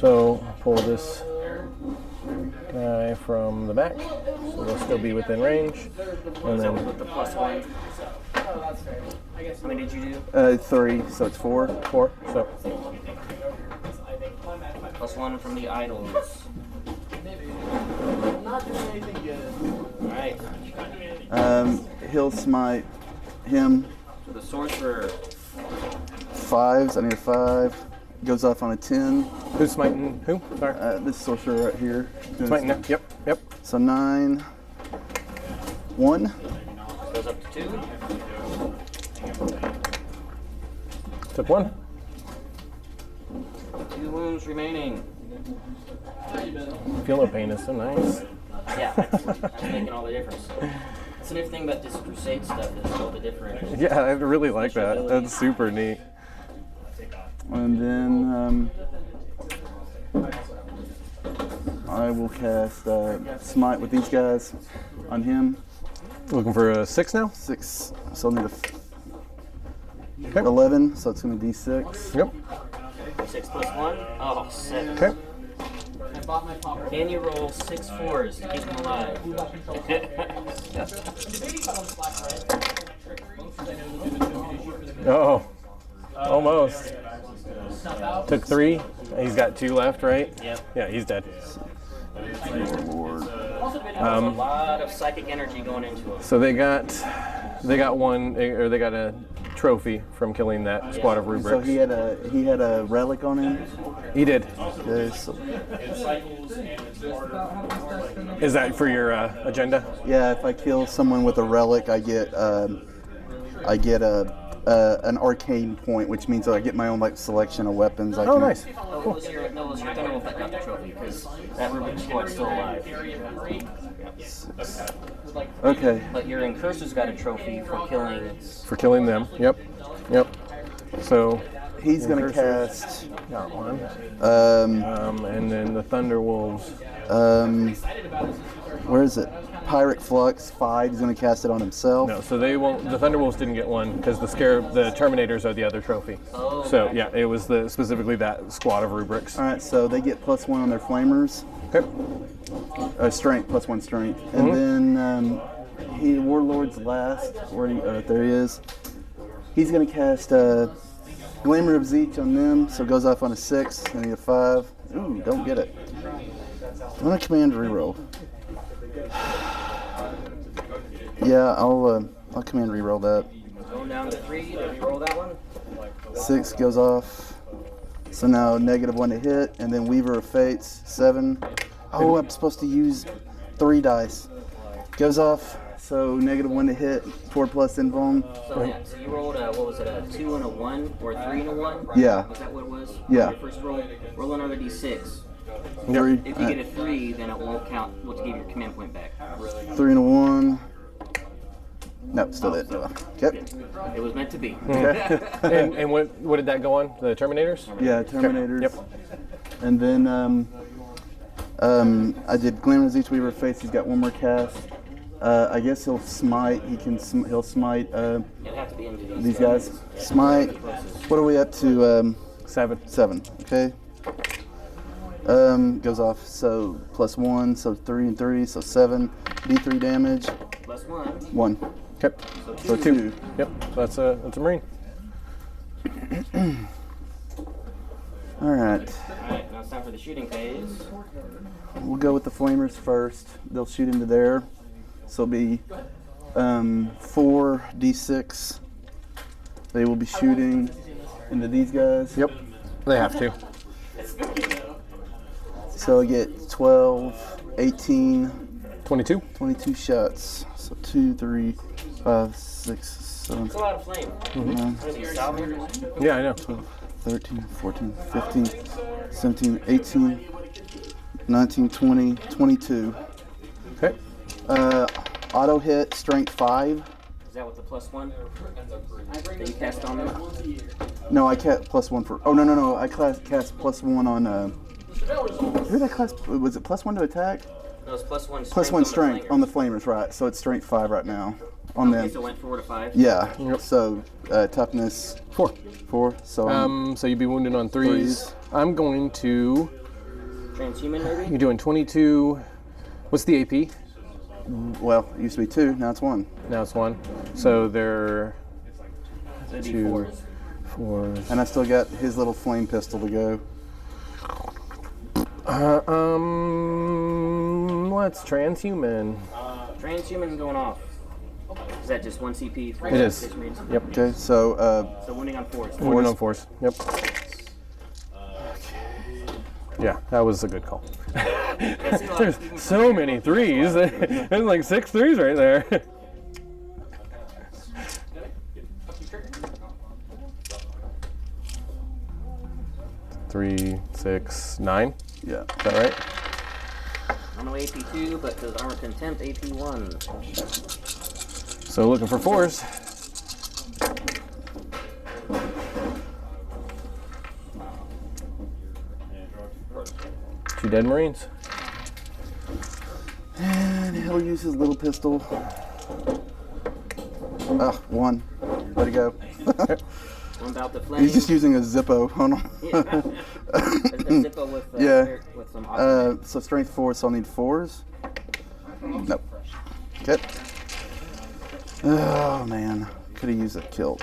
So pull this guy from the back. So they'll still be within range. And then With the +1. How many did you do? 3, so it's 4. 4. So +1 from the idols. Alright. He'll smite him. So the sorcerer. 5s. I need a 5. Goes off on a 10. who's smiting who? Sorry. This sorcerer right here. Smiting now. Yep. Yep. So 9. 1. Goes up to 2. Took 1. 2 wounds remaining. Feel no pain is so nice. Yeah, that's making all the difference. That's the nice thing about this Crusade stuff is all the different. Yeah, I really like that. That's super neat. And then I will cast Smite with these guys on him. Looking for a 6 now? 6. So I'll need a 11. So it's going to be D6. Yep. 6 + 1. Oh, 7. Okay. Can you roll 6 4s to keep them alive? Oh, almost. Took 3. He's got 2 left, right? Yep. Yeah, he's dead. Lord. A lot of psychic energy going into it. So they got a trophy from killing that squad of So rubrics. he had a relic on him. He did. Okay, so, It cycles and it's harder. Is that for your agenda? yeah, if I kill someone with a relic, I get an arcane point, which means that I get my own selection of weapons. Oh, nice. No, it was your Thunderwolf that got the trophy because that rubric squad's still alive. Okay. But your Incursor's got a trophy for killing. For killing them. Yep. Yep. So He's gonna cast. got 1. And then the Thunderwolves. Where is it? Pirate Flux 5. He's gonna cast it on himself. No, so they won't. The Thunderwolves didn't get 1 because the Terminators are the other trophy. Oh. So yeah, it was specifically that squad of rubrics. All right, so they get +1 on their flamers. Okay. Strength, +1 strength. And then Warlord's last, there he is. He's going to cast Glimmer of Zeech on them, so it goes off on a 6, I need a 5. Ooh, don't get it. I'm going to command reroll. Yeah, I'll command reroll that. Going down to 3, did you roll that one? 6 goes off. So now -1 to hit, and then Weaver of Fates, 7. Oh, I'm supposed to use 3 dice. Goes off, so -1 to hit, 4 plus invuln. So yeah, so you rolled a 2 and a 1 or a 3 and a 1? Yeah. Was that what it was? Yeah. Your first roll. Roll another d6. 3. If you get a 3, then it won't count. We'll give your command point back. 3 and a 1. No, still did. Okay. It was meant to be. And what did that go on? The Terminators? Yeah, Terminators. Yep. And then I did Glimmer of Each Weaver of Fates. He's got 1 more cast. I guess he'll smite. He'll smite It'll have to be into these guys. Smite. What are we up to? 7. 7. Okay. Goes off. So +1. So 3 and 3. So 7. D3 damage. +1. 1. Okay. So 2. Yep. That's a Marine. All right. Alright, now it's time for the shooting phase. We'll go with the flamers first. They'll shoot into there. So it'll be 4d6. They will be shooting into these guys. Yep. They have to. So I get 12, 18, 22. 22 shots. So 2, 3, 5, 6, 7, It's a lot of flame. 9, What are these, salvagers? Yeah, I know. 13, 14, 15, 17, 18, 19, 20, 22. Okay. Auto hit, strength 5. Is that what the +1 that you cast on them? No, I cast +1 for. Oh no! I cast +1 on. Who did I cast? Was it +1 to attack? No, it's +1 strength. +1 strength on the flamers, right? So it's strength 5 right now on Okay, them. so it went 4 to 5. Yeah. Yep. So toughness 4. 4. So So you'd be wounded on 3s. Threes. I'm going to. Transhuman, maybe? You're doing 22. What's the AP? well, it used to be 2. Now it's 1. Now it's 1. So they're So it'd be 2, 4. 4. And I still got his little flame pistol to go. Let's transhuman. Transhuman going off. Is that just 1 CP? For It is. Space Marines? Yep. Okay. So So wounding on 4s. Wounded on 4s. Yep. Yeah, that was a good call. There's so many 3s. There's like 6 3s right there. 3, 6, 9. yeah. Is that right? I know AP2, but does armor contempt AP1? So looking for 4s. 2 dead Marines. And he'll use his little pistol. 1. Let it go. One about the flame. He's just using a Zippo. Hold on. Yeah. a Zippo with, Yeah. with some oxygen. So strength 4, so I'll need 4s. Nope. Okay. Oh man, could have used a kilt.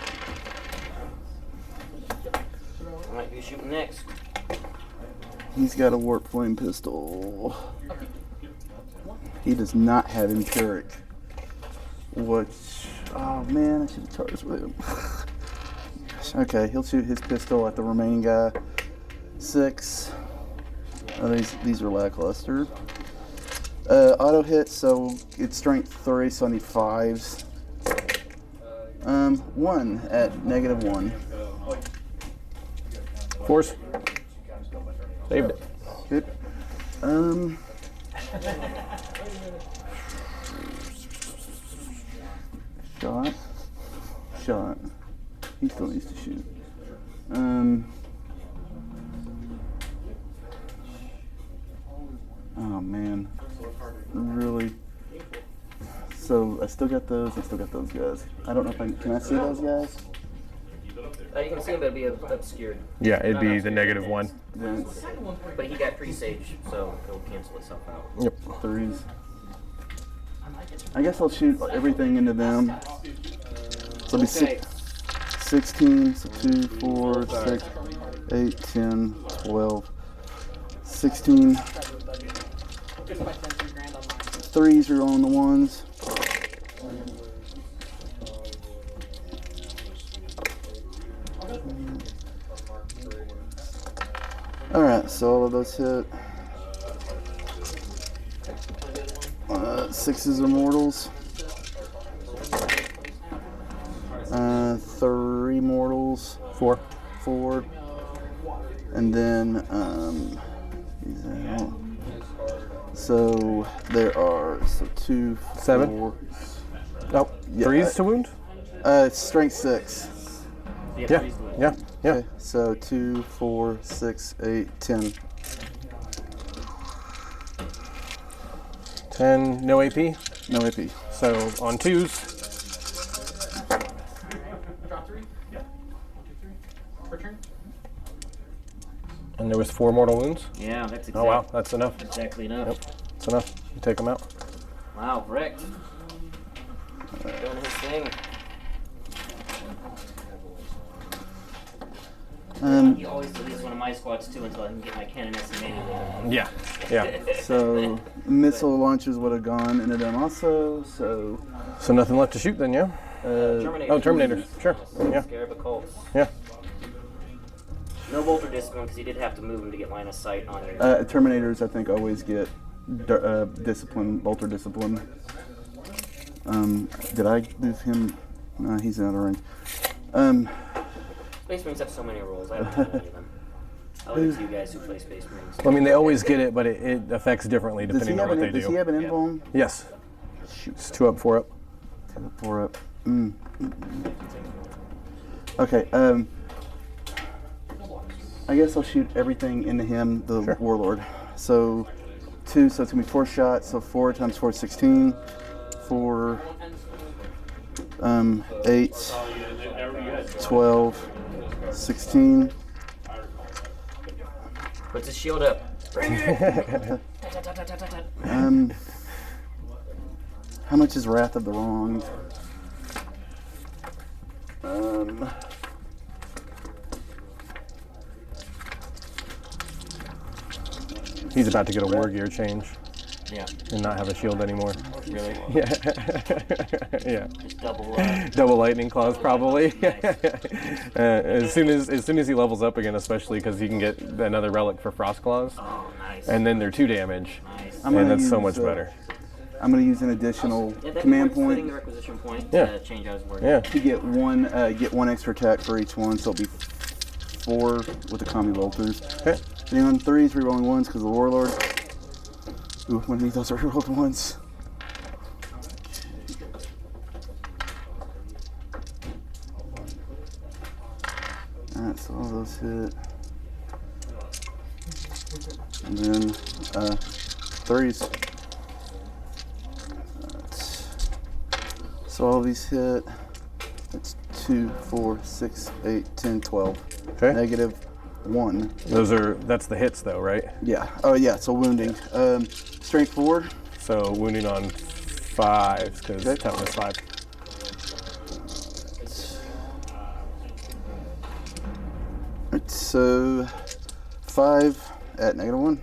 I might be shooting next. He's got a warp flame pistol. He does not have empiric. Which, oh man, I should have charged with him. Okay, he'll shoot his pistol at the remaining guy. 6. Oh, these are lackluster. Auto hit, so it's strength 3, so I need 5s. 1 at -1. 4s. Saved it. Good. Shot. He still needs to shoot. Oh man. Really? So I still got those. I still got those guys. I don't know if can I see those guys? You can see him, but it'll be obscured. Yeah, it'd be the -1. Vance. But he got presage, so it'll cancel itself out. Yep. 3s. I guess I'll shoot everything into them. So it'll be Okay. 16, so 2, 4, 6, 8, 10, 12, 16. 3s are on the 1s. Alright, so all of those hit. 6s are mortals. 3 mortals. 4. 4. And then, these out. So there are 2, 7. 4. Oh, Yeah, 3s to wound? It's strength 6. Yeah. Yeah. Yeah. Okay, so 2, 4, 6, 8, 10. 10, no AP. No AP. So on 2s. Drop 3? Yeah. 1, 2, 3. Per turn? And there was 4 mortal wounds. Yeah, that's exactly, Oh wow, that's enough. exactly enough. Yep, that's enough. You take them out. Wow, wrecked. Doing his thing. He always deletes one of my squads too until I can get my cannon estimated with him. Yeah. Yeah. So missile launchers would have gone into them also. So So nothing left to shoot then, yeah? Terminator. Oh, Terminators. Sure. Yeah. Scarab occults. Yeah. No bolter discipline because he did have to move him to get line of sight on you. Terminators, I think, always get discipline, bolter discipline. Did I lose him? No, he's out of range. Space Marines have so many rules. I don't know any of them. I'll leave it to you guys who play Space Marines. I mean, they always get it, but it affects differently Does he depending on have what they does he do. have an invuln? Yes. Shoot. It's 2 up, 4 up. 2 up, 4 up. Okay. I guess I'll shoot everything into him, the warlord. So 2, so it's gonna be 4 shots. So 4 times 4 is 16. 4, 8, 12, 16. Puts his shield up. Bring it! How much is Wrath of the Wronged? He's about to get a war gear change Yeah. and not have a shield anymore. Really? Yeah. Yeah. Just Double lightning claws probably. Nice. as soon as he levels up again, especially because he can get another relic for frost claws, Oh, nice. and then they're 2 damage, Nice. I'm and gonna that's so use, much better. I'm going to use an additional Yeah, that command point. Setting the point requisition point Yeah. to change out his word. Yeah. to get one extra attack for each one, so it'll be 4 with the commie bolters. Okay. Hitting on 3s, rerolling 1s because of the warlord. Ooh, one of those are rerolled 1s. Alright, so all those hit. And then 3s. So all these hit. That's 2, 4, 6, 8, 10, 12. Okay. Negative 1. That's the hits though, right? Yeah. Oh yeah. So wounding. Strength 4. So wounding on 5s because Okay. toughness 5. Right, so 5 at negative 1.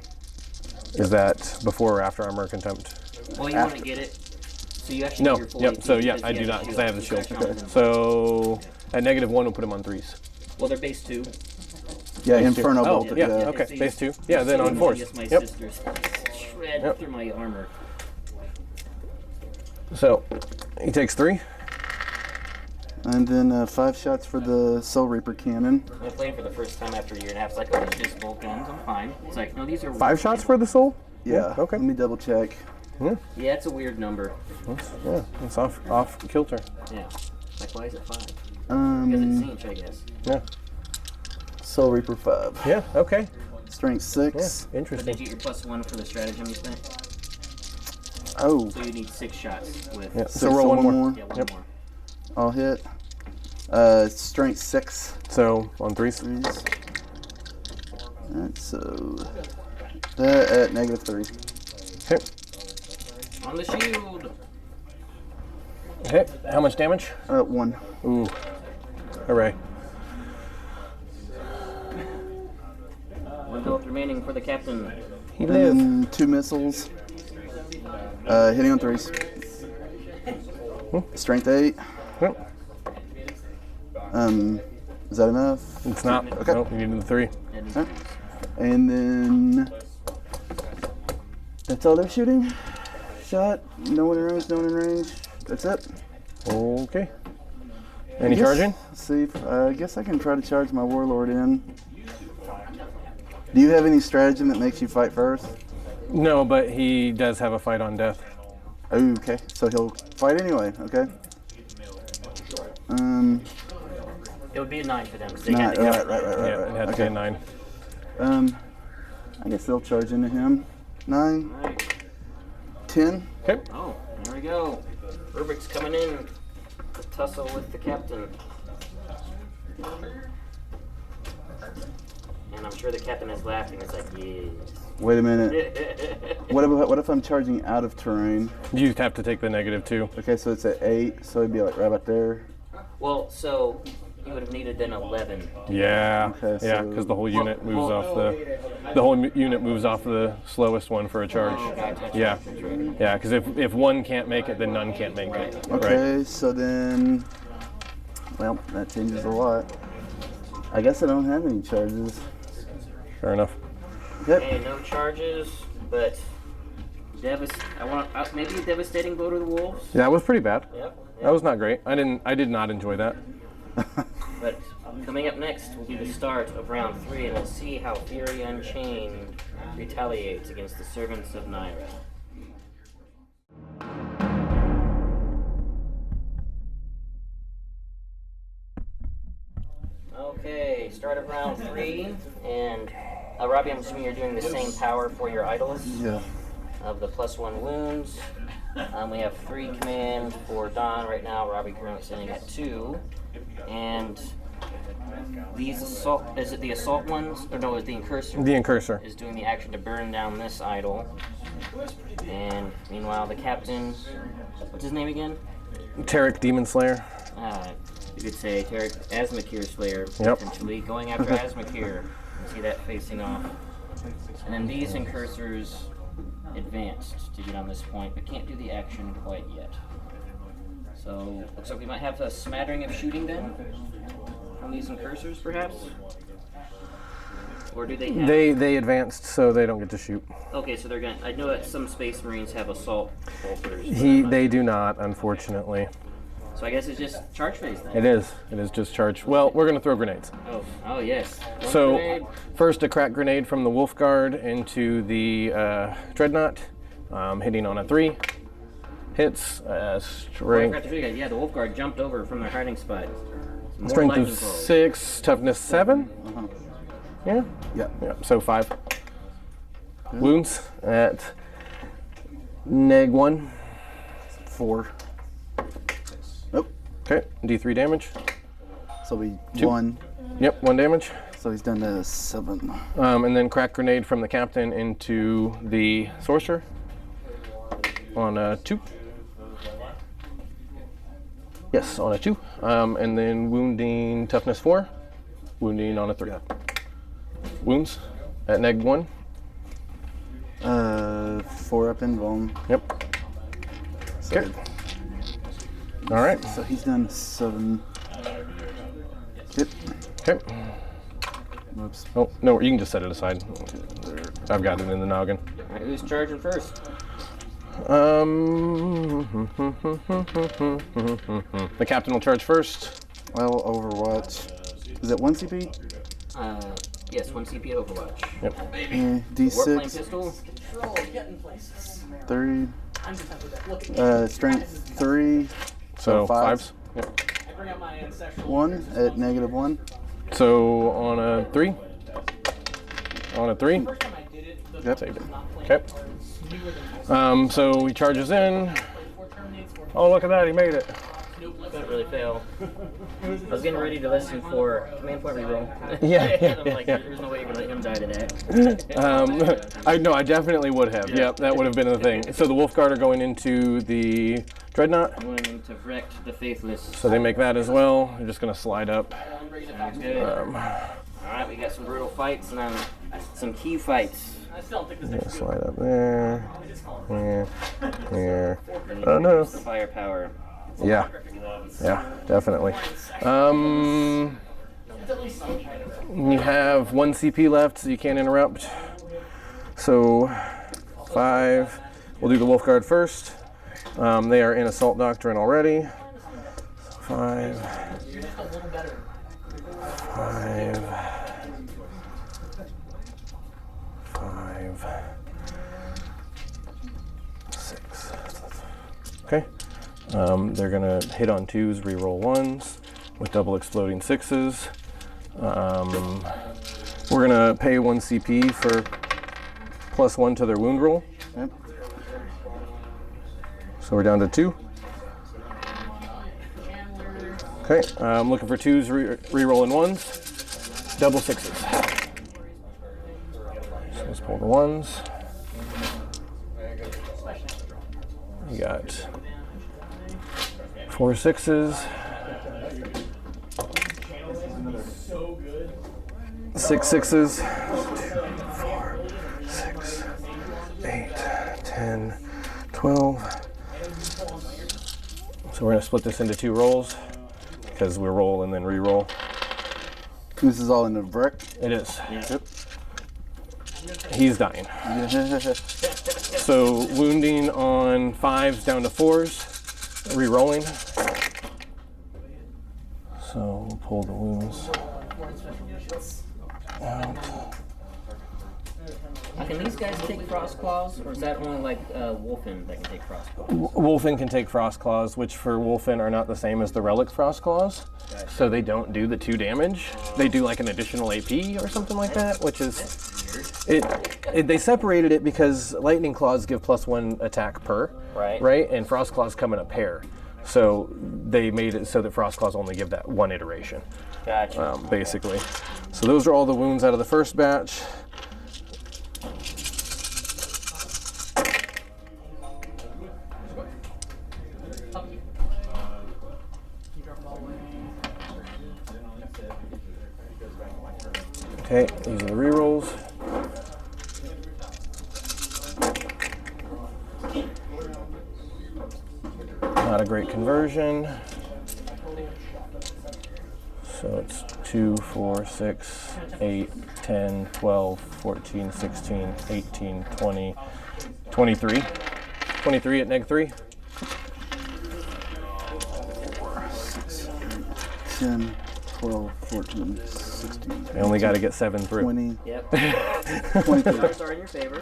Is that before or after armor contempt? Well, you want to get it. So you actually No. get your full Yep. AP So yeah, because I he do has not the because I have the shield. Okay. So at negative 1, we'll put him on 3s. Well, they're base 2. Yeah, Inferno Oh, Bolt. yeah. Yeah. Okay. so Base you- 2. Yeah. Then so on you 4s. just my Yep. sisters shred Yep. through my armor. So he takes 3. And then 5 shots for the Soul Reaper cannon. I played for the first time after a year and a half. It's like, oh, it's just bolt guns. I'm fine. It's like, no, these are 5 shots for the soul. Yeah. Okay. Let me double check. Yeah, it's a weird number. Yeah. It's off kilter. Yeah. Like, why is it 5? Because it's Zinch, I guess. Yeah. Soul Reaper 5. Yeah. Okay. Strength 6. But Interesting. did you get your +1 for the stratagem you spent? Oh. So you need 6 shots with. Yeah. Six, So roll one more. Yeah, one Yep. more. I'll hit. Strength 6. So on 3s. 3s. Alright, so that at negative 3. Okay. On the shield. Okay. How much damage? 1. Ooh. Hooray. 1 health remaining for the captain. He And lives. then 2 missiles. Hitting on 3s. Hmm. Strength 8. Yep. Is that enough? It's not. Okay. Nope. You need the 3. And Huh? And then that's all they're shooting. Shot. No one in range. No one in range. That's it. Okay. Any Yes. charging? Let's see. I guess I can try to charge my warlord in. Do you have any stratagem that makes you fight first? No, but he does have a fight on death. Okay, so he'll fight anyway. Okay. it would be a 9 for them. 'Cause they Right, had to right, right, right, Yeah, right. it had to be a 9. I guess they'll charge into him. 9, Right. 10. Okay. Oh, there we go. Rubrik's coming in to tussle with the captain. And I'm sure the captain is laughing. It's like, yes. Wait a minute. What if I'm charging out of terrain? You have to take the -2. Okay, so it's at 8, so it'd be like right about there. Well, so you would have needed then 11. Yeah. Okay, Yeah, so- because the whole unit moves off the whole unit moves off the slowest one for a charge. Oh, gotcha. Yeah. That's right. Yeah, because if one can't make it, then none can't make it. Okay, Right. so then, well, that changes a lot. I guess I don't have any charges. Fair enough. Yep. Okay, no charges, but I want maybe a devastating blow to the wolves. Yeah, that was pretty bad. Yep. That was not great. I did not enjoy that. But coming up next will be the start of round 3, and we'll see how Fury Unchained retaliates against the Servants of Nyarath. start of round 3, and Robbie, I'm assuming you're doing the same power for your idols Yeah. of the +1 wounds. We have 3 command for Don right now. Robbie currently sitting at 2, and these assault. Is it the assault ones? Or no, it's the incursor. The incursor. Is doing the action to burn down this idol. And meanwhile, the captain. What's his name again? Tarek Demon Slayer. You could say Tarek Asmakir Slayer, Yep. potentially going after Asmakir. You see that facing off. And then these incursors advanced to get on this point, but can't do the action quite yet. So looks like we might have a smattering of shooting then on these incursors, perhaps. Or do they have? They advanced, so they don't get to shoot. Okay, so they're gonna. I know that some Space Marines have assault bolters. They do not, unfortunately. So I guess it's just charge phase then. It is just charge. Well, we're gonna throw grenades. Oh yes. One So grenade. first a crack grenade from the Wolf Guard into the Dreadnought, hitting on a 3. Hits strength. Yeah, the Wolf Guard jumped over from their hiding spot. More Strength of lightning bolts. 6, toughness 7. Yeah. Yep. Yeah. So 5. Wounds at -1. 4. Nope. Okay. D3 damage. So we 2. 1. Yep. 1 damage. So he's done to 7. And then crack grenade from the captain into the sorcerer on a 2. Yes, on a 2. And then wounding toughness 4. Wounding on a 3. Wounds at -1. 4 up in Vuln. Yep. So, Okay. All right. so he's done 7. Yep. Okay. Whoops. Oh, no, you can just set it aside. I've got it in the noggin. All right, who's charging first? The captain will charge first. Well, Overwatch. Is it 1 CP? Yes, 1 CP at Overwatch. Yep. Warplane D6. pistol. 3. Strength 3. So fives. 5s. Yep. 1 at -1. So on a 3. On a 3. Yep. Saved it. Okay. So he charges in. Oh, look at that, he made it. Couldn't really fail. I was getting ready to listen for command point reroll. Yeah, I'm like, yeah. there's no way you're gonna let him die to that. I definitely would have. Yep, that would have been the thing. So the Wolf Guard are going into the Dreadnought. I'm going to wreck the Faithless. So they make that as well. They're just going to slide up. Good. Alright, we got some brutal fights and then some key fights. Slide up there. There. Oh no. The firepower. Yeah. Yeah, definitely. You have 1 CP left, so you can't interrupt. So 5. We'll do the Wolf Guard first. They are in Assault Doctrine already. 5. 5. 5. 6. Okay. They're gonna hit on 2s, reroll 1s with double exploding 6s. We're gonna pay 1 CP for +1 to their wound roll. Yep. So we're down to 2. Okay, I'm looking for 2s, re-rolling 1s, double 6s. So let's pull the 1s. We got 4 6s, 6 6s, 2, 4, 6, 8, 10, 12. So we're going to split this into 2 rolls because we roll and then re-roll. This is all in the brick. It is. Yep. He's dying. So wounding on 5s down to 4s, re-rolling. So we'll pull the wounds out. Can these guys take frost claws, or is that only like Wolfen that can take frost claws? Wolfen can take frost claws, which for Wolfen are not the same as the relic frost claws. Gotcha. So they don't do the 2 damage. They do like an additional AP or something like that, which is they separated it because lightning claws give +1 attack per, right? And frost claws come in a pair. So they made it so that frost claws only give that 1 iteration. Gotcha. Basically. So those are all the wounds out of the first batch. Okay, these are the rerolls. Not a great conversion. So it's 2, 4, 6, 8, 10, 12, 14, 16, 18, 20, 23. 23 at neg 3. 10, 12, 14, 16. I only got to get 7 through. 20. Yep. 23. Odds are in your favor.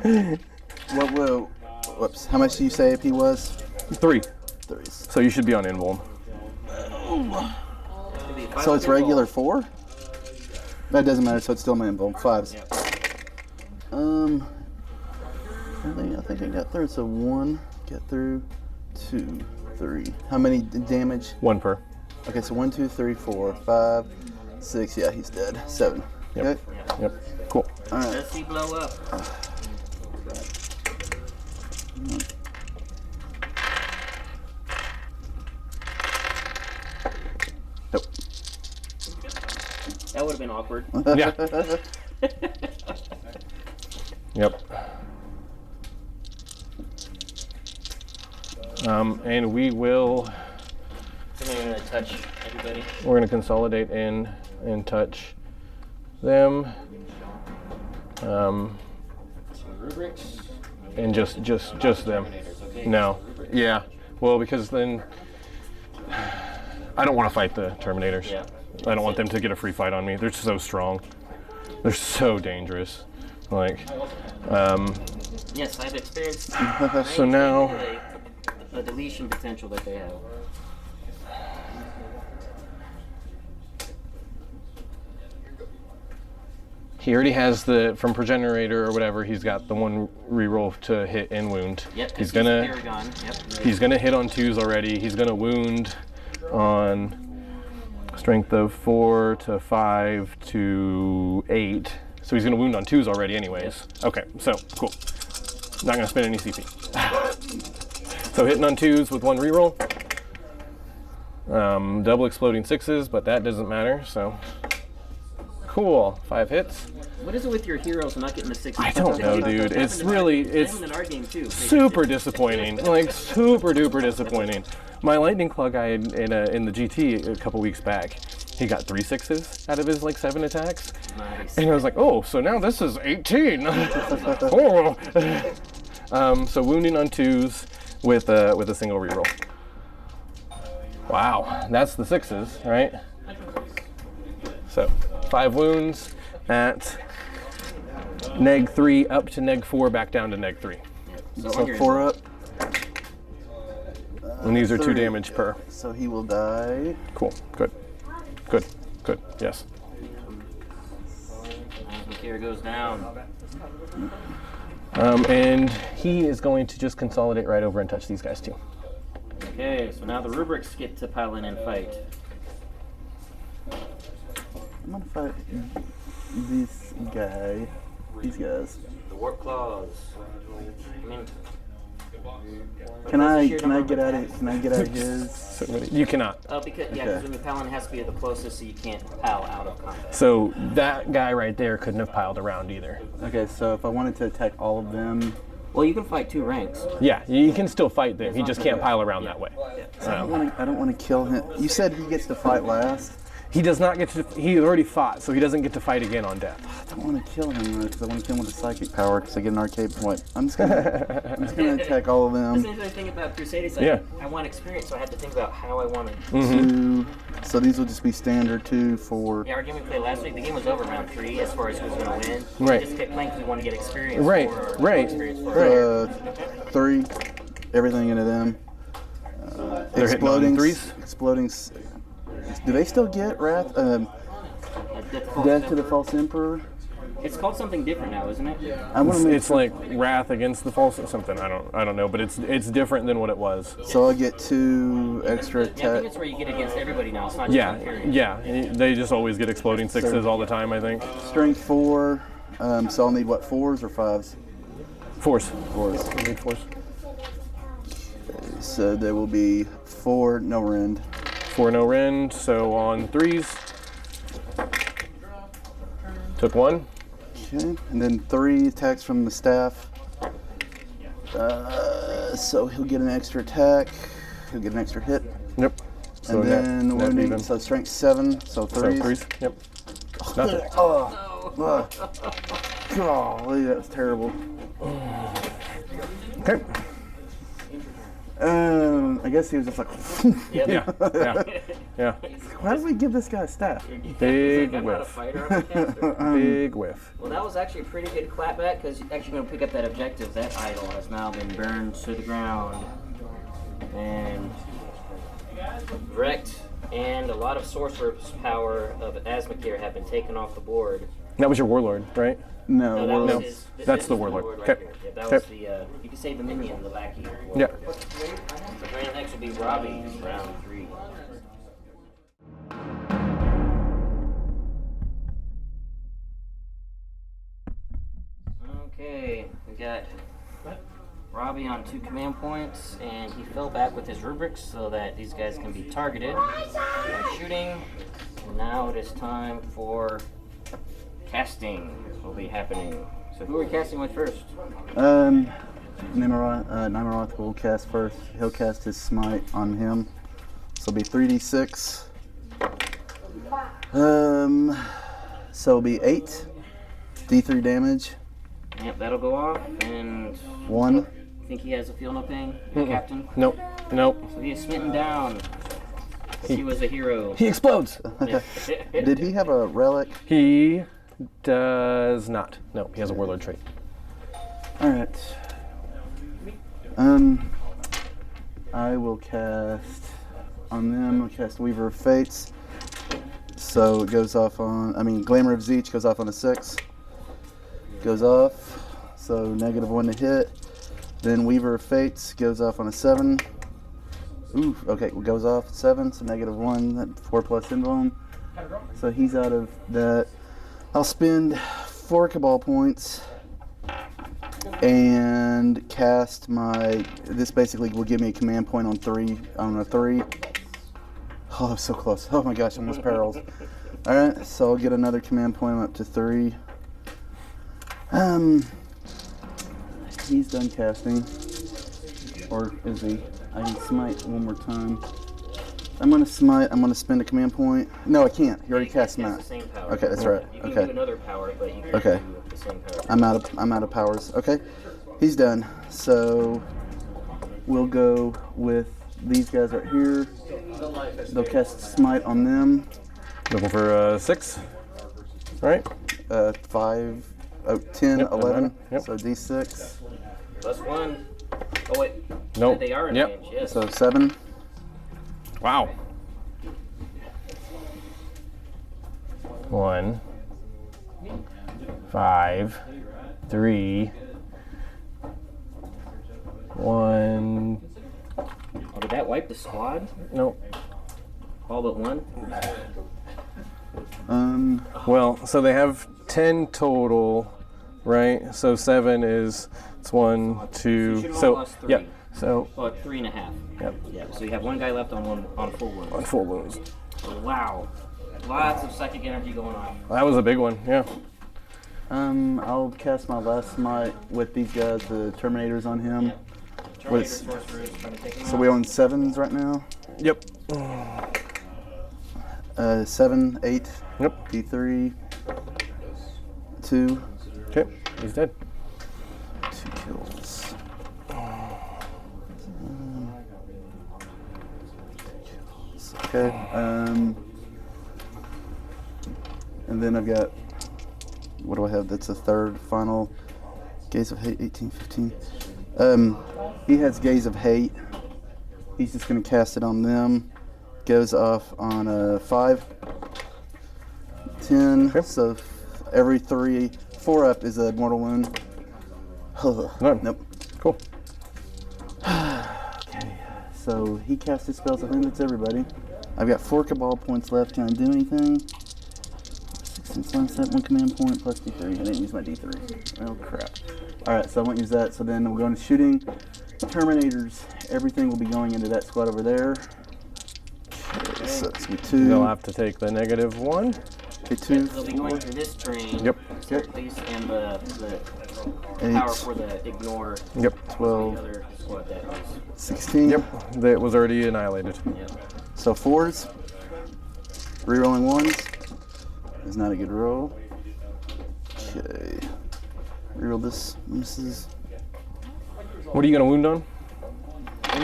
Whoops. How much do you say AP was? 3. 3s. So you should be on invuln. So it's regular 4? That doesn't matter, so it's still my invuln. 5s. Yep. I think I got through. So 1, get through, 2, 3. How many damage? 1 per. Okay, so 1, 2, 3, 4, 5, 6. Yeah, he's dead. 7. Yep. Okay. Yep. Cool. All right. Does he blow up? Nope. That would have been awkward. Yeah. Yep. And we will. So I'm gonna touch everybody. We're going to consolidate in and touch them. Rubrics. And just them. Okay. No. Yeah. Well, because then I don't want to fight the Terminators. Yeah. I don't want them to get a free fight on me. They're so strong. They're so dangerous. Like, Yes, I've experienced. so now. The deletion potential that they have. He already has from Progenerator or whatever. He's got the 1 reroll to hit and wound. Yep. He's gonna Yep. He's gonna hit on 2s already. He's gonna wound on strength of 4 to 5 to 8. So he's gonna wound on 2s already anyways. Yep. Okay, so cool. Not gonna spend any CP. So hitting on 2s with 1 reroll. Double exploding 6s, but that doesn't matter, so. Cool, 5 hits. What is it with your heroes not getting the 6? I don't know, dude. It's really, it's in our game too. super disappointing. Like, super duper disappointing. My Lightning Claw guy in the GT a couple weeks back, he got 3 6s out of his, like, 7 attacks. Nice. And I was like, oh, so now this is 18. Oh. So wounding on 2s with a single reroll. Wow, that's the 6s, right? So 5 wounds at neg 3 up to neg 4, back down to neg 3. So 4 up. And these are 2 3. damage per. So he will die. Cool. Good. Good. Good. Yes. Here goes down. And he is going to just consolidate right over and touch these guys too. Okay, so now the rubrics get to pile in and fight. I'm gonna fight these guys. The warp claws. I mean, Can I get out of his? So you cannot. because when you pile in, it has to be the closest, so you can't pile out of combat. So that guy right there couldn't have piled around either. Okay, so if I wanted to attack all of them, Well, you can fight 2 ranks. Yeah, you can still fight them. He just can't pile around that way. I don't want to kill him. You said he gets to fight last. He does not get to. He already fought, so he doesn't get to fight again on death. I don't want to kill him because I want to kill him with a psychic power because I get an arcade point. I'm just gonna attack all of That's them. the interesting thing about Crusade is like, Yeah. I want experience, so I have to think about how I want to. Two. So these will just be standard 2, 4. Yeah, our game we played last week, the game was over round 3 as far as who's going to win. Right. We just kept playing because we want to get experience. Right, For, right. Experience for 3. Everything into them. They're hitting on threes? Exploding. Do they still get Wrath? Death to the False Emperor? It's called something different now, isn't it? I want to make It's like Wrath against the False something. I don't know, but it's different than what it was. So I'll get 2 extra Yeah, I think attack. it's where you get against everybody now. It's not just Yeah, one period. yeah. They just always get exploding 6s all the time. I think Strength 4. So I'll need what, 4s or 5s? 4s. 4s. We need 4s. So there will be 4 no rend. 4 no rend. So on 3s, took 1. Okay, and then 3 attacks from the staff. So he'll get an extra attack. He'll get an extra hit. Yep. So And then net wounding, even. so strength 7, so 3s. So 3s. Yep. Nothing. Golly, that was terrible. Okay. I guess he was just like, Yeah. Yeah. Yeah. why did we give this guy a staff? Big I'm not a whiff. fighter, I'm a caster. Big whiff. Well, that was actually a pretty good clapback because you're actually going to pick up that objective. That idol has now been burned to the ground. And wrecked, and a lot of sorcerer's power of Asmakir have been taken off the board. That was your warlord, right? No, No, that we're- was No, his, that's is the his warlord. right Okay. here. Yeah, that Okay. was the, you can say the minion, the lackey. Yeah. So grand next will be Robbie, round 3. Okay, we got Robbie on 2 command points, and he fell back with his rubrics so that these guys can be targeted by shooting. And now it is time for casting. Will be happening. So who are we casting with first? Nyarath will cast first. He'll cast his smite on him. So it'll be 3d6. So it'll be 8 d3 damage. Yep, that'll go off. And 1. think he has a feel no pain, Captain. Nope. Nope. So he is smitten down. He was a hero. He explodes. Did he have a relic? He does not. No, he has a warlord trait. All right. I will cast on them. I'll cast Weaver of Fates. So it goes off on. Glamour of Zeech goes off on a 6. Goes off. So -1 to hit. Then Weaver of Fates goes off on a 7. Ooh. Okay. Well, goes off 7. So -1. That 4+ invuln. So he's out of that. I'll spend 4 Cabal points and cast my. This basically will give me a command point on 3. On a 3. Oh, so close. Oh my gosh, almost perils. All right, so I'll get another command point up to 3. He's done casting, or is he? I can smite one more time. I'm gonna smite. I'm gonna spend a command point. No, I can't. He already cast That's smite. the same power. Okay, that's right. You can Okay. do another power, but you can Okay. do the same power. I'm out of powers. Okay, he's done. So we'll go with these guys right here. They'll cast smite on them. Looking for 6. All right. 5, 10, Yep, 11. yep. So D6. +1. Oh wait. Nope. They are in Yep. range. Yes. So 7. Wow. 1, 5, 3, 1. Oh, did that wipe the squad? Nope. All but 1. Well, so they have 10 total, right? So 7 is it's 1, 2. should So roll us 3. yeah. So Well, 3.5. yep. Yeah. So you have 1 guy left on full wound. On 4 wounds. Wow. Lots of psychic energy going on. That was a big one. Yeah. I'll cast my last smite with these guys, the Terminators on him. Terminator What's- sorcerers trying to take him So out. we're on 7s right now. Yep. 7, 8. Yep. D3. 2. Okay, he's dead. 2 kills. Okay. And then I've got, what do I have? That's a third final. Gaze of Hate, 18, 15. He has Gaze of Hate. He's just going to cast it on them. Goes off on a 5, 10. Okay. So every 4 up is a mortal wound. None. Nope. Cool. Okay. So he cast his spells. I think that's everybody. I've got 4 Cabal points left. Can I do anything? 16 slime set, 1 command point plus D3. I didn't use my D3. Oh crap. Alright, so I won't use that. So then we're going to shooting. Terminators. Everything will be going into that squad over there. Okay, so it's going to be 2. You'll have to take the -1. Okay, 2. They'll be going through this train. Yep. At least, and the 8. power for the ignore. Yep. 12. The other squad that is. 16. Yep. That was already annihilated. Yep. So 4s. Rerolling 1s. Is not a good roll. Okay. Reroll this. Misses. What are you gonna wound on?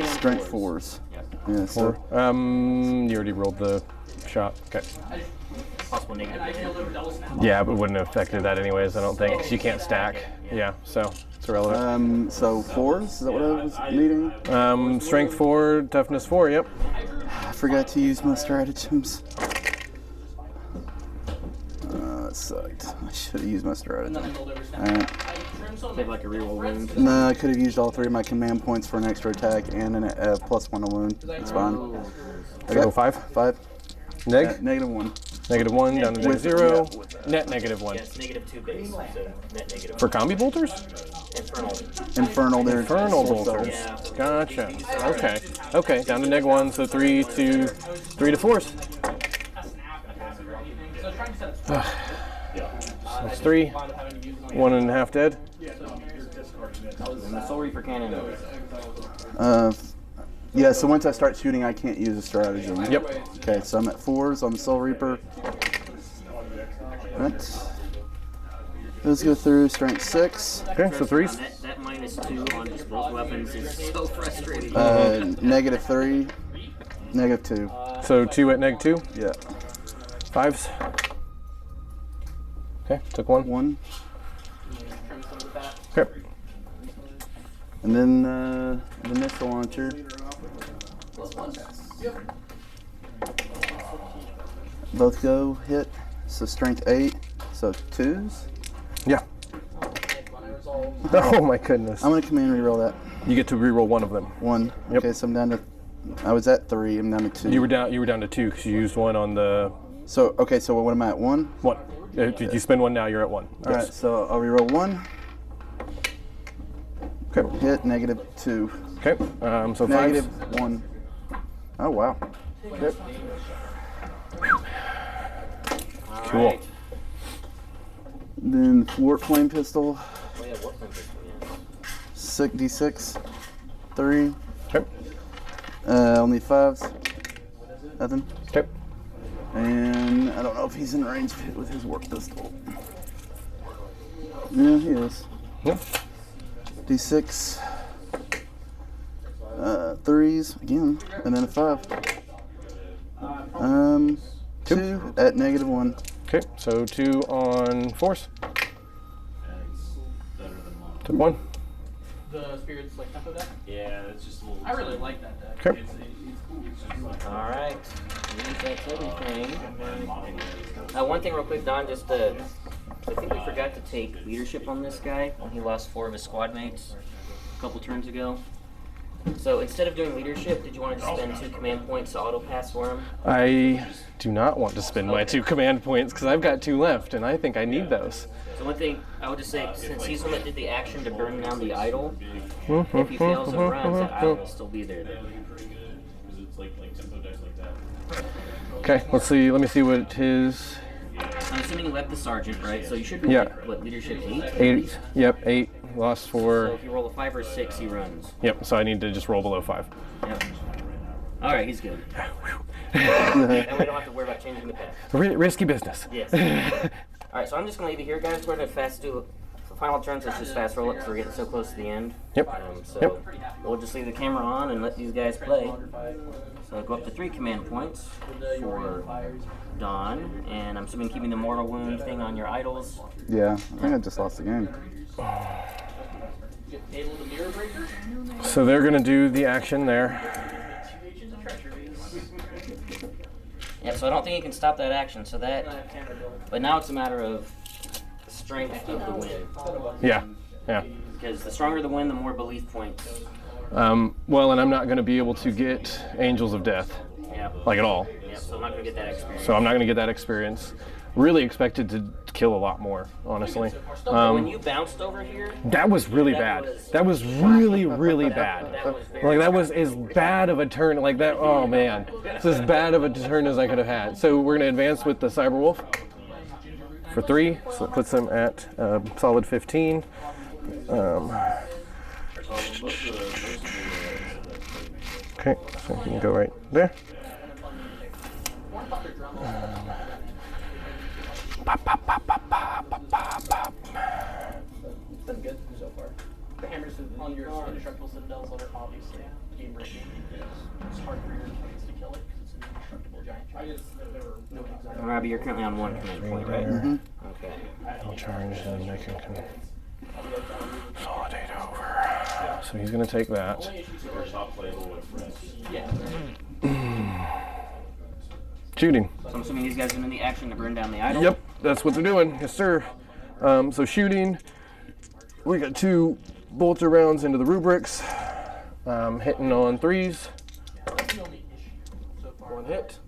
Strength 4s. Yeah, so. You already rolled the shot. Okay. Possible negative. Yeah, but it wouldn't have affected that anyways, I don't think, 'cause you can't stack. Yeah, so it's irrelevant. So 4s? Is that what I was needing? Strength 4, toughness 4, yep. I forgot to use my stratagems. That sucked. I should have used my stratagem. Alright. Take like a reroll wound. No, I could have used all 3 of my command points for an extra attack and a +1 to wound. That's fine. So go 5? 5. Neg? -1. -1 down to -0. Net -1. Yes, -2 base. So net negative. For combi bolters? Infernal. Infernal, there's Infernal soul bolters. cells. Gotcha. Okay. Okay, down to -1, so 3 to 4s. That's 3. 1.5 dead. And the Soul Reaper cannon. Yeah, so once I start shooting, I can't use a stratagem. Yep. Okay, so I'm at 4s on the Soul Reaper. Right. Let's go through strength 6. Okay, so 3s. That -2 on just both weapons is so frustrating. -3. -2. So 2 at -2. Yeah. 5s. Okay, took 1. 1. Okay. And then the missile launcher. Both go hit. So strength 8. So 2s. Yeah. Oh my goodness. I'm gonna command reroll that. You get to reroll 1 of them. 1. Yep. Okay, so I'm down to. I was at 3. I'm down to 2. You were down to 2 because you used 1 on the So okay, so what am I at? 1. 1. Did you spend 1 now? You're at 1. All right, so I'll reroll 1. Okay. Hit -2. Okay. So 5s. -1. Oh wow. Okay. All Cool. right. Then warp flame pistol. Oh yeah, what number? Yeah. 6d6. 3. Okay. Only 5s. Nothing. Okay. And I don't know if he's in range with his warp pistol. Yeah, he is. Yep. D6. 3s again, and then a 5. 2 at -1. Okay. So 2 on 4s. Took 1. The Spirit's like tempo deck? Yeah, it's just a little. I really like that deck. Okay. It's cool. It's just like, All right. I think that's everything. One thing real quick, Don, just I think we forgot to take leadership on this guy when he lost 4 of his squad mates a couple turns ago. So instead of doing leadership, did you want to spend 2 command points to auto pass for him? I do not want to spend my 2 command points because I've got 2 left, and I think I need those. So one thing I would just say, since he's the one that did the action to burn down the idol, if he fails and runs, that idol will still be there. Because it's like tempo decks like that. Okay. Let's see. Let me see what his I'm assuming you left the sergeant, right? So you should be Yeah. like, what, leadership 8? 8. Yep. 8. Lost So 4. if you roll a 5 or 6, he runs. Yep. So I need to just roll below 5. Yep. All right, he's good. And we don't have to worry about changing the path. Risky business. Yes. All right, so I'm just going to leave it here, guys. We're going to fast do for final turns. Let's just fast roll it because we're getting so close to the end. Yep. So we'll just leave the camera on and let these guys play. So go up to 3 command points for Don, and I'm assuming keeping the mortal wound thing on your idols. Yeah, I think I just lost the game. So they're going to do the action there. Yeah, so I don't think you can stop that action. So that, but now it's a matter of strength of the win. Yeah, yeah. Because the stronger the win, the more belief points. Well, and I'm not going to be able to get Angels of Death, Yeah. like at all. Yeah, so I'm not going to get that experience. So I'm not going to get that experience. Really expected to kill a lot more, honestly. When you bounced over here, That was really bad. That was really, really bad. that was very Like that was as bad of a turn, like that, oh man. It's as bad of a turn as I could have had. So we're gonna advance with the Cyberwolf for 3, so that puts them at solid 15. Okay, so you can go right there. It's been good so far. The hammers on your indestructible citadels are obviously game breaking. It's hard for your opponents to kill it because it's an indestructible giant giant. Robbie, you're currently on 1 command point, right? Okay. He'll charge and they can consolidate over. So he's gonna take that. Top playable with Shooting. So I'm assuming these guys are doing the action to burn down the idol. Yep, that's what they're doing. Yes, sir. So shooting. We got 2 bolter rounds into the rubrics. Hitting on 3s. 1 hit.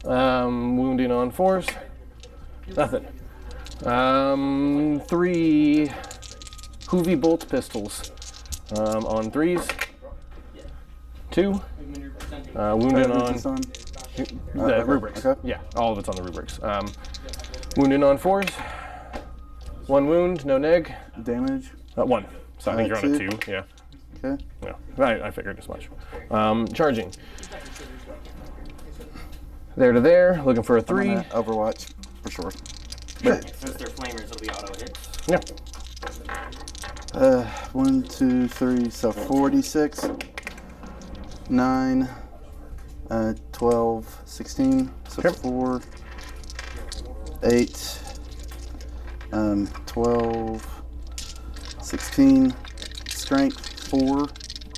Wounding on 4s. Nothing. 3 Hoovy bolt pistols on 3s. 2. Wounding on the rubrics. Okay. Yeah, all of it's on the rubrics. Wounding on 4s. 1 wound, no neg. Damage. 1. So I think you're on a 2. 2. Yeah. Okay. Yeah. I figured as much. Charging. There to there. Looking for a 3. I'm gonna Overwatch for sure. Yeah, since they're flamers, it'll be auto hits. Yeah. 1, 2, 3. So 46. 9. 12, 16. So Okay. 4. 8. 12. 16. Strength 4.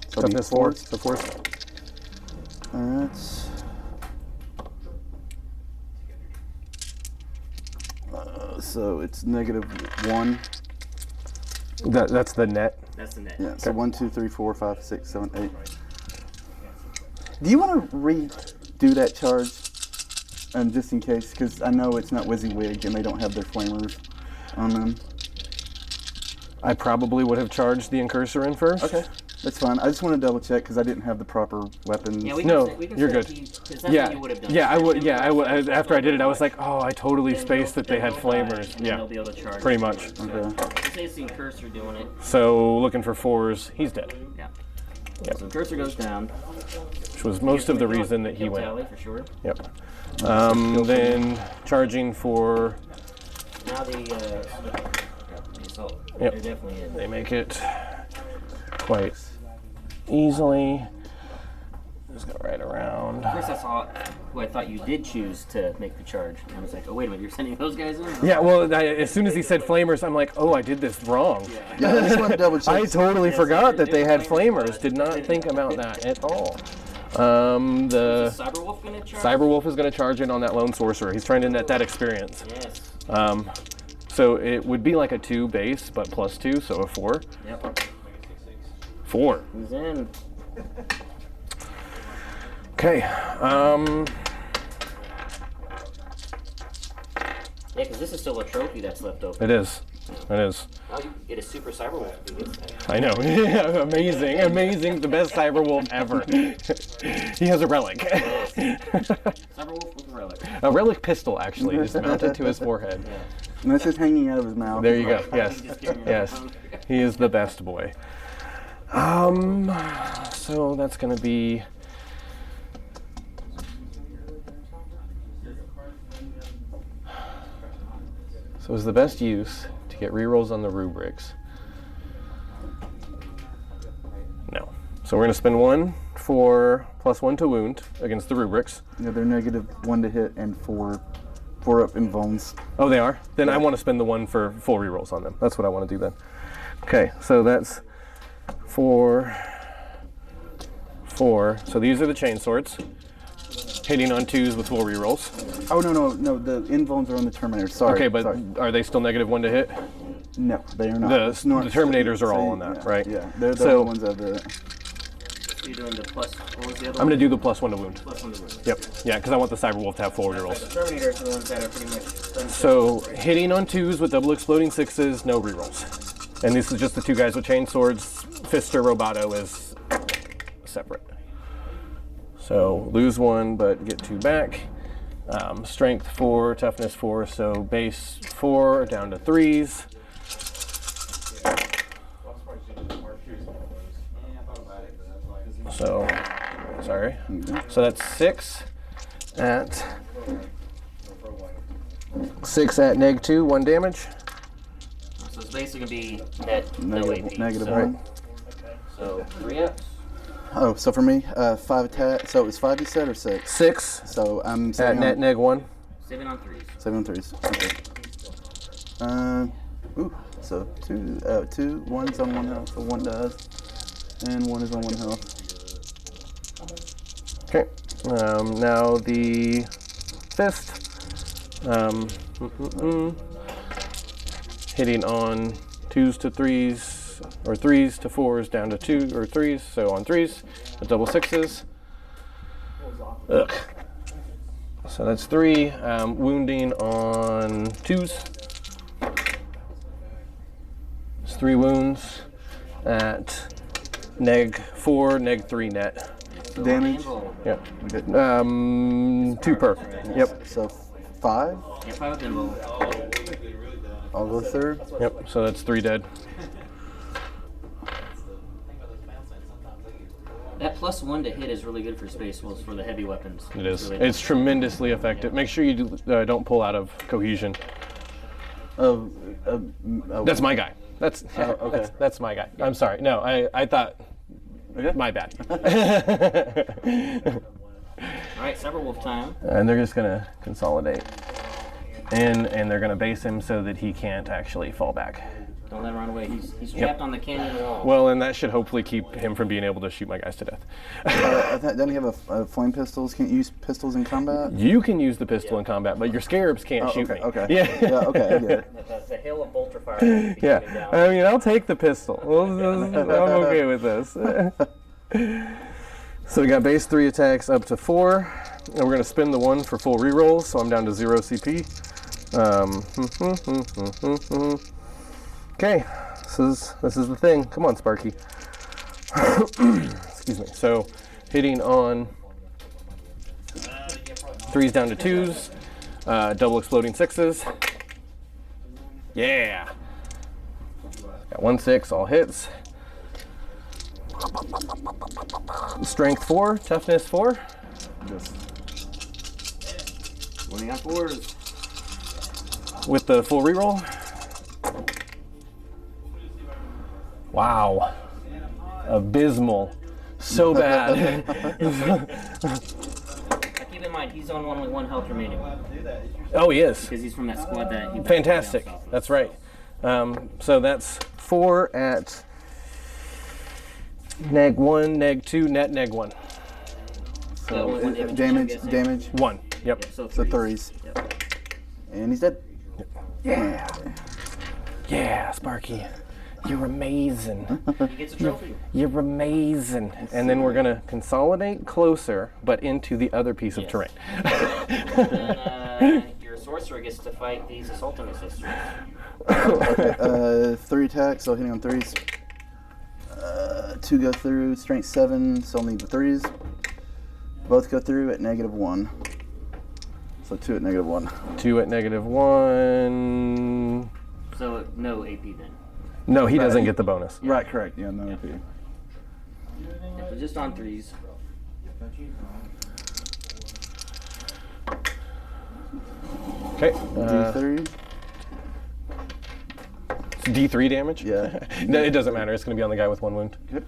So Toughness 4. So 4. Alright. So it's -1. That's the net. That's the net. Yeah, so 1, 2, 3, 4, 5, 6, 7, 8. Do you want to redo that charge? Just in case, because I know it's not WYSIWYG and they don't have their flamers on them. I probably would have charged the incursor in first. Okay, that's fine. I just want to double check because I didn't have the proper weapons. Yeah, we can No, say, we can you're say good. because that's Yeah, what you would have done. yeah, I would. Yeah, I would. After I did it, I was like, oh, I totally spaced that they had flamers. And Yeah, they'll be able to charge. pretty much. Okay. Let's say it's the cursor doing it. So looking for 4s, he's dead. Yeah. So the cursor goes down. Which was most of the reason that he Kill went. tally for sure. Yep. Then charging for. Now the assault. Yep. They're definitely in. They make it quite easily. Just go right around. First I saw who I thought you did choose to make the charge. And I was like, oh wait a minute, you're sending those guys in? Yeah, well, as soon as he said flamers, I'm like, oh, I did this wrong. Yeah, I just want to double check. I totally so forgot you're that they had doing flamers. Did not think about that at all. Is The Cyberwolf gonna charge? Cyberwolf is going to charge in on that lone sorcerer. He's trying to net that experience. Yes. So it would be like a 2 base, but +2, so a 4. Yep. 4. He's in. Okay. Yeah, because this is still a trophy that's left over. It is. It is. Now you get a super Cyberwolf if he gets that. I know. Yeah, amazing. Amazing. The best Cyberwolf ever. He has a relic. Cyberwolf with a relic. A relic pistol, actually, just mounted to his forehead. Yeah. And it's just hanging out of his mouth. There you go. Yes. Just carrying it Yes. around. He is the best boy. So that's going to be So is the best use to get rerolls on the rubrics? No. So we're going to spend 1 for +1 to wound against the rubrics. Yeah, they're -1 to hit and 4 up in bones. Oh, they are? Then I want to spend the 1 for full rerolls on them. That's what I want to do then. Okay, so that's 4. So these are the chain swords. Hitting on 2s with full rerolls. Oh, no, the invones are on the Terminator. Sorry. Okay, but sorry. are they still -1 to hit? No, they are not. The It's not- Terminators are all so, on that, yeah, right? Yeah, they're So- the ones that are You're doing the plus. What was the other I'm one? going to do the +1 to wound. Plus 1 to wound. Yep. Yeah, because I want the Cyberwolf to have full rerolls. The Terminators are the ones that are pretty much done. So hitting on 2s with double exploding 6s, no rerolls. And this is just the 2 guys with chain swords. Fister Roboto is separate. So lose 1, but get 2 back. Strength 4, toughness 4, so base 4 down to 3s. So, sorry. So that's 6 at -2, 1 damage. So it's basically gonna be net no negative, AP. negative so, 1. So 3 ups. Oh, so for me, 5 attack. So it was 5 you said or 6? 6 So I'm at saying net -1. 7 on 3s. 7 on 3s. Okay. So 2, 1's on 1 health, so 1 dies, and 1 is on 1 health. Okay. Now the fist. Hitting on 2s to 3s, or 3s to 4s down to 2 or 3s. So on 3s, with double 6s. Ugh. So that's 3. Wounding on 2s. It's 3 wounds at -4, -3 net. So Damage? Preamble. Yep. Okay. 2 per. Yep. So 5. Yeah, 5 with Preamble. I'll go third. Yep. So that's 3 dead. That +1 to hit is really good for Space Wolves for the heavy weapons. It is. Really It's tremendously effective. Make sure you don't pull out of cohesion. That's my guy. That's okay. that's my guy. I'm sorry. No, I thought. Okay. My bad. All right, Cyberwolf time. And they're just gonna consolidate, and they're gonna base him so that he can't actually fall back. Don't let him run away. He's trapped on the canyon wall. Well, and that should hopefully keep him from being able to shoot my guys to death. Doesn't he have a flame pistols? Can't you use pistols in combat? You can use the pistol in combat, but your scarabs can't shoot okay, me. okay. Yeah. Yeah, okay, I get it. The hail of bolter fire. will be Yeah, coming down. I mean, I'll take the pistol. I'm okay with this. So we got base 3 attacks up to 4, and we're gonna spin the 1 for full rerolls, so I'm down to 0 CP. Okay, this is the thing. Come on, Sparky. Excuse me. So hitting on 3s down to 2s, double exploding 6s. Yeah. Got 1 6, all hits. Strength 4, toughness 4. Just 20 on 4s. With the full reroll. Wow. Abysmal. So bad. Keep in mind, he's on only 1 health remaining. Oh, he is. Because he's from that squad that he Fantastic. bounced off of. That's right. So that's 4 at -1, -2, net -1. So only 1 damage. I'm damage, guessing. damage. 1. Yep. So So 3s. 3s. Yep. And he's dead. Yeah. Yeah, Sparky. You're amazing. He gets a trophy. You're amazing. And then we're going to consolidate closer, but into the other piece of Yes. terrain. And your sorcerer gets to fight these assaulting sisters. Okay, 3 attacks, so hitting on 3s. 2 go through, strength 7, so only the 3s. Both go through at -1. So 2 at -1. 2 at -1. So no AP then. No, he doesn't get the bonus. Right, correct. Yeah, no AP. Yeah, but just on 3s. Okay. D3. D3 damage? Yeah. No, it doesn't matter. It's going to be on the guy with 1 wound. Yep.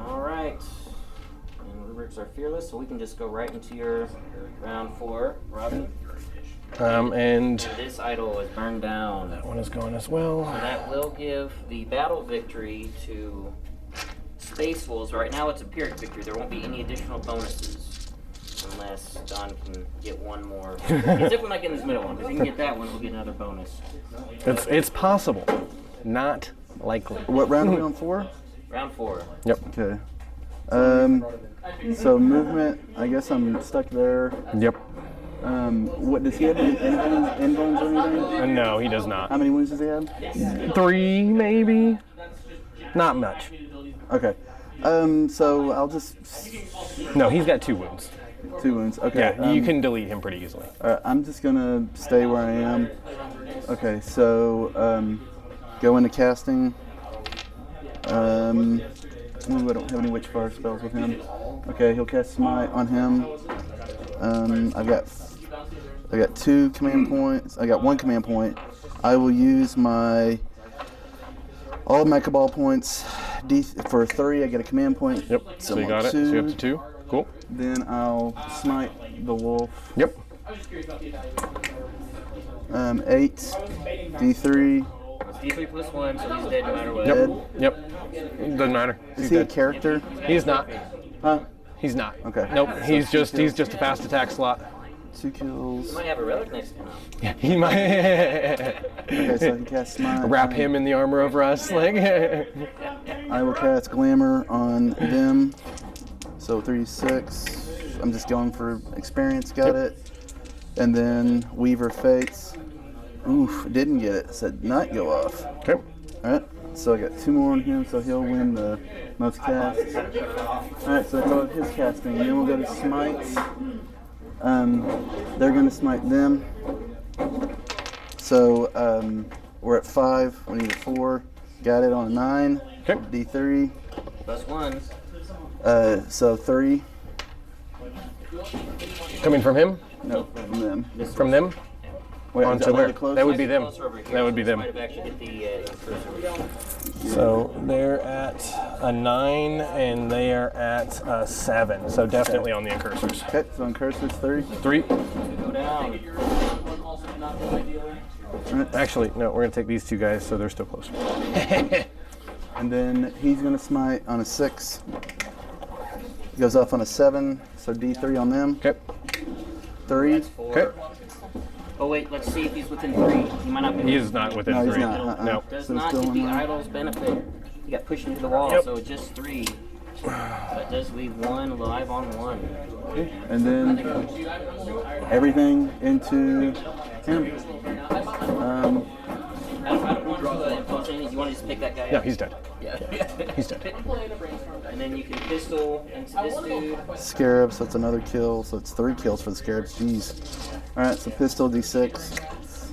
All right. And rubrics are fearless, so we can just go right into your round 4, Robbie. And This idol is burned down. that one is going as well. So that will give the battle victory to Space Wolves. Right now it's a Pyrrhic victory. There won't be any additional bonuses unless Don can get one more. He's definitely not getting this middle one. If he can get that one, we'll get another bonus. It's possible. Not likely. What round are we on 4? Round 4. Yep. Okay. So movement, I guess I'm stuck there. Yep. What does he have? Any end bones or anything? No, he does not. How many wounds does he have? 3, maybe? Not much. Okay. So I'll just No, he's got 2 wounds. 2 wounds. Okay. Yeah, you can delete him pretty easily. I'm just gonna stay where I am. Okay. So go into casting. Ooh, I don't have any Witchfire spells with him. Okay, he'll cast Smite on him. I got 2 command points. I got 1 command point. I will use all of my Cabal points. For 3, I get a command point. Yep. So you got it. So you're up to 2. Cool. Then I'll smite the wolf. Yep. 8, D3. It's D3 plus 1, so he's dead no matter what. Dead. Yep. Doesn't matter. Is He's he a dead. character? He's not. Huh? He's not. Okay. Nope. He's just a fast attack slot. 2 kills. He might have a relic next to him. Yeah. He might Okay, so he casts smite. wrap him in the armor of Russ. Like. I will cast Glamour on them. So 3, 6. I'm just going for experience. Got it. And then Weaver Fates. Oof, didn't get it. Said not go off. Okay. Alright, so I got 2 more on him, so he'll win the most casts. Alright, so go with his casting. Then we'll go to smites. They're going to smite them. So we're at 5. We need a 4. Got it on a 9. Okay. D3. Plus 1. So 3. Coming from him? No, from them. From them? Wait, On is to that where? really close? That would be them. Closer over here. That would be them. Might have actually hit the cursor. So they're at a 9 and they are at a 7. So definitely on the incursors. Okay, so on cursors 3. 3. Go down. Actually, no, we're gonna take these 2 guys so they're still closer. And then he's going to smite on a 6. Goes off on a 7, so D3 on them. Okay. 3. That's 4. Okay. Oh wait, let's see if he's within 3. He might not be. He is not within No, 3. he's not. No. Does So not still get on the line. idol's benefit. He got pushed into the wall, Yep. so it's just 3. That does leave 1 live on 1. And then everything into him. I don't want to impose anything. You want to just pick that guy No, up? he's dead. Yeah. He's dead. And then you can pistol into this dude. Scarab, so it's another kill. So it's 3 kills for the scarabs. Jeez. Alright, so pistol D6.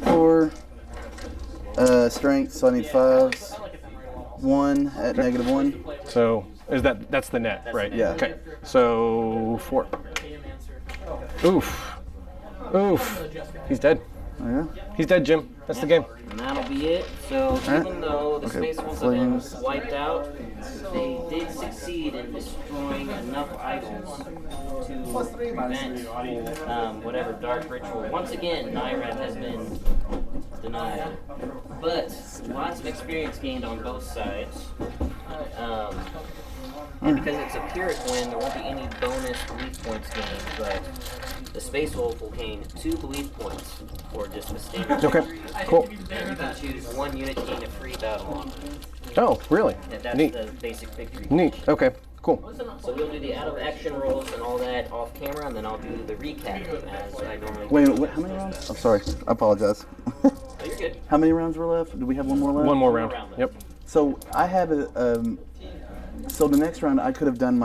4. Strength, so I need 5s. 1 at -1. So that's the net, right? Yeah. Okay. So 4. Oof. Oof. He's dead. Oh, yeah? He's dead, Jim. That's the game. And that'll be it. So even though the Okay, Space Wolves have been flames. wiped out, they did succeed in destroying enough idols to prevent whatever dark ritual. Once again, Nyarath has been denied. But lots of experience gained on both sides. And because it's a Pyrrhic win, there won't be any bonus belief points gained, but the Space Wolf will gain 2 belief points for just the standard Okay. victory. Cool. And you can choose 1 unit to gain a free battle on. Oh, really? And that's Neat. the basic victory. Neat. Okay. Cool. So we'll do the out of action rolls and all that off camera, and then I'll do the recap as I normally do. Wait, what, how many rounds? I'm sorry. I apologize. Oh, you're good. How many rounds were left? Do we have one more left? One more round. round left. Yep. So I have a. So the next round, I could have done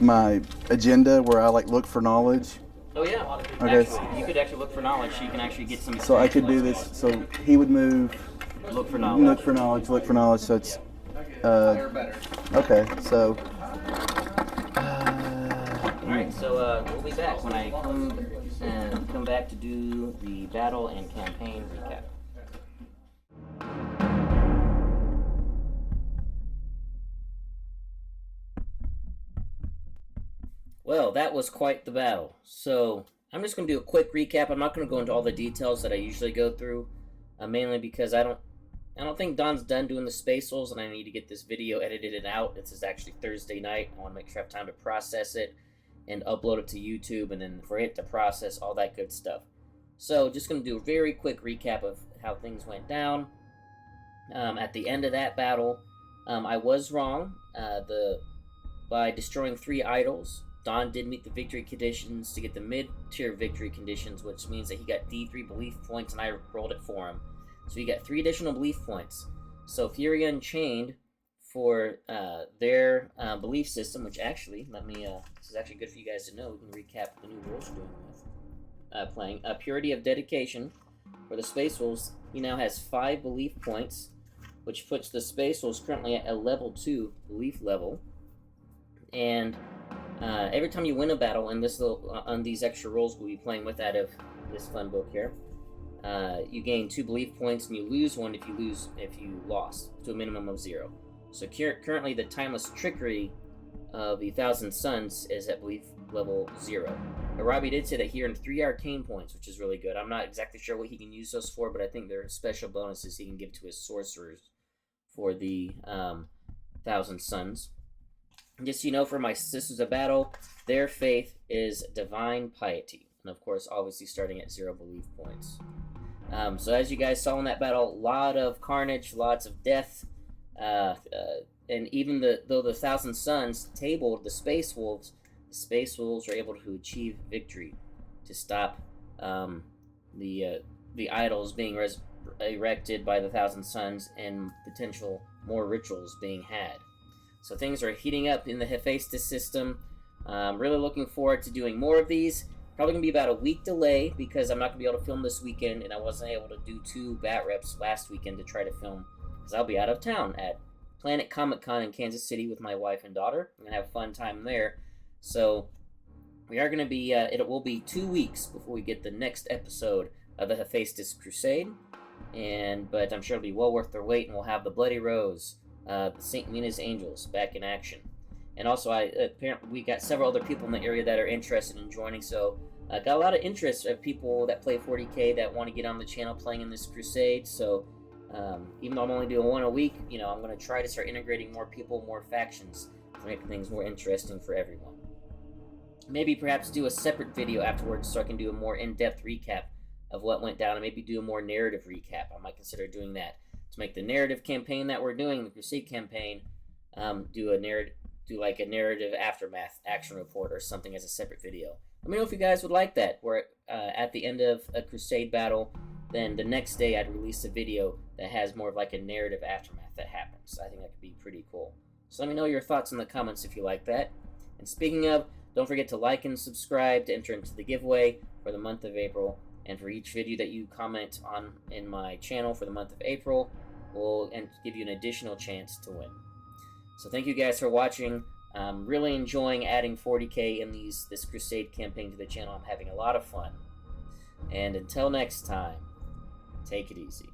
my agenda where I like look for knowledge. Oh yeah. Okay. Actually, you could actually look for knowledge, so you can actually get some. So I could do this. So he would move. Look for knowledge. Look for knowledge. Look for knowledge. So it's. Okay. So. All right. So we'll be back when I come and come back to do the battle and campaign recap. Well, that was quite the battle. So I'm just going to do a quick recap. I'm not going to go into all the details that I usually go through, mainly because I don't think Don's done doing the Space Wolves, and I need to get this video edited and out. This is actually Thursday night. I want to make sure I have time to process it and upload it to YouTube, and then for it to process all that good stuff. So just going to do a very quick recap of how things went down. At the end of that battle, I was wrong. By destroying 3 idols, Don did meet the victory conditions to get the mid-tier victory conditions, which means that he got D3 belief points, and I rolled it for him. So he got 3 additional belief points. So Fury Unchained, for their belief system, which actually, this is actually good for you guys to know. We can recap the new rules we're doing with playing. Purity of Dedication, for the Space Wolves, he now has 5 belief points, which puts the Space Wolves currently at a level 2 belief level. And every time you win a battle, and on these extra rolls we'll be playing with out of this fun book here, you gain 2 belief points, and you lose 1 if you lost to a minimum of 0. So currently, the timeless trickery of the 1,000 Suns is at belief level 0. But Robbie did say that he earned 3 arcane points, which is really good. I'm not exactly sure what he can use those for, but I think they're special bonuses he can give to his sorcerers for the 1,000 Suns. Just so you know, for my Sisters of Battle, their faith is divine piety. And of course, obviously starting at 0 belief points. So as you guys saw in that battle, a lot of carnage, lots of death. And even though the 1,000 Suns tabled the Space Wolves were able to achieve victory to stop the idols being erected by the 1,000 Suns and potential more rituals being had. So things are heating up in the Hephaestus system. Really looking forward to doing more of these. Probably going to be about a week delay because I'm not going to be able to film this weekend, and I wasn't able to do 2 bat reps last weekend to try to film because I'll be out of town at Planet Comic Con in Kansas City with my wife and daughter. I'm going to have a fun time there. So we are going to be, it will be 2 weeks before we get the next episode of the Hephaestus Crusade. But I'm sure it'll be well worth their wait, and we'll have the Bloody Rose, St. Mina's Angels back in action. And also, apparently we got several other people in the area that are interested in joining, so I got a lot of interest of people that play 40k that want to get on the channel playing in this crusade. So even though I'm only doing 1 a week, I'm going to try to start integrating more people, more factions, to make things more interesting for everyone. Maybe perhaps do a separate video afterwards so I can do a more in-depth recap of what went down, and maybe do a more narrative recap. I might consider doing that to make the narrative campaign that we're doing, the Crusade campaign, do like a narrative aftermath action report or something as a separate video. Let me know if you guys would like that, where at the end of a Crusade battle, then the next day I'd release a video that has more of like a narrative aftermath that happens. I think that could be pretty cool. So let me know your thoughts in the comments if you like that. And speaking of, don't forget to like and subscribe to enter into the giveaway for the month of April. And for each video that you comment on in my channel for the month of April, we'll give you an additional chance to win. So thank you guys for watching. I'm really enjoying adding 40k in this Crusade campaign to the channel. I'm having a lot of fun. And until next time, take it easy.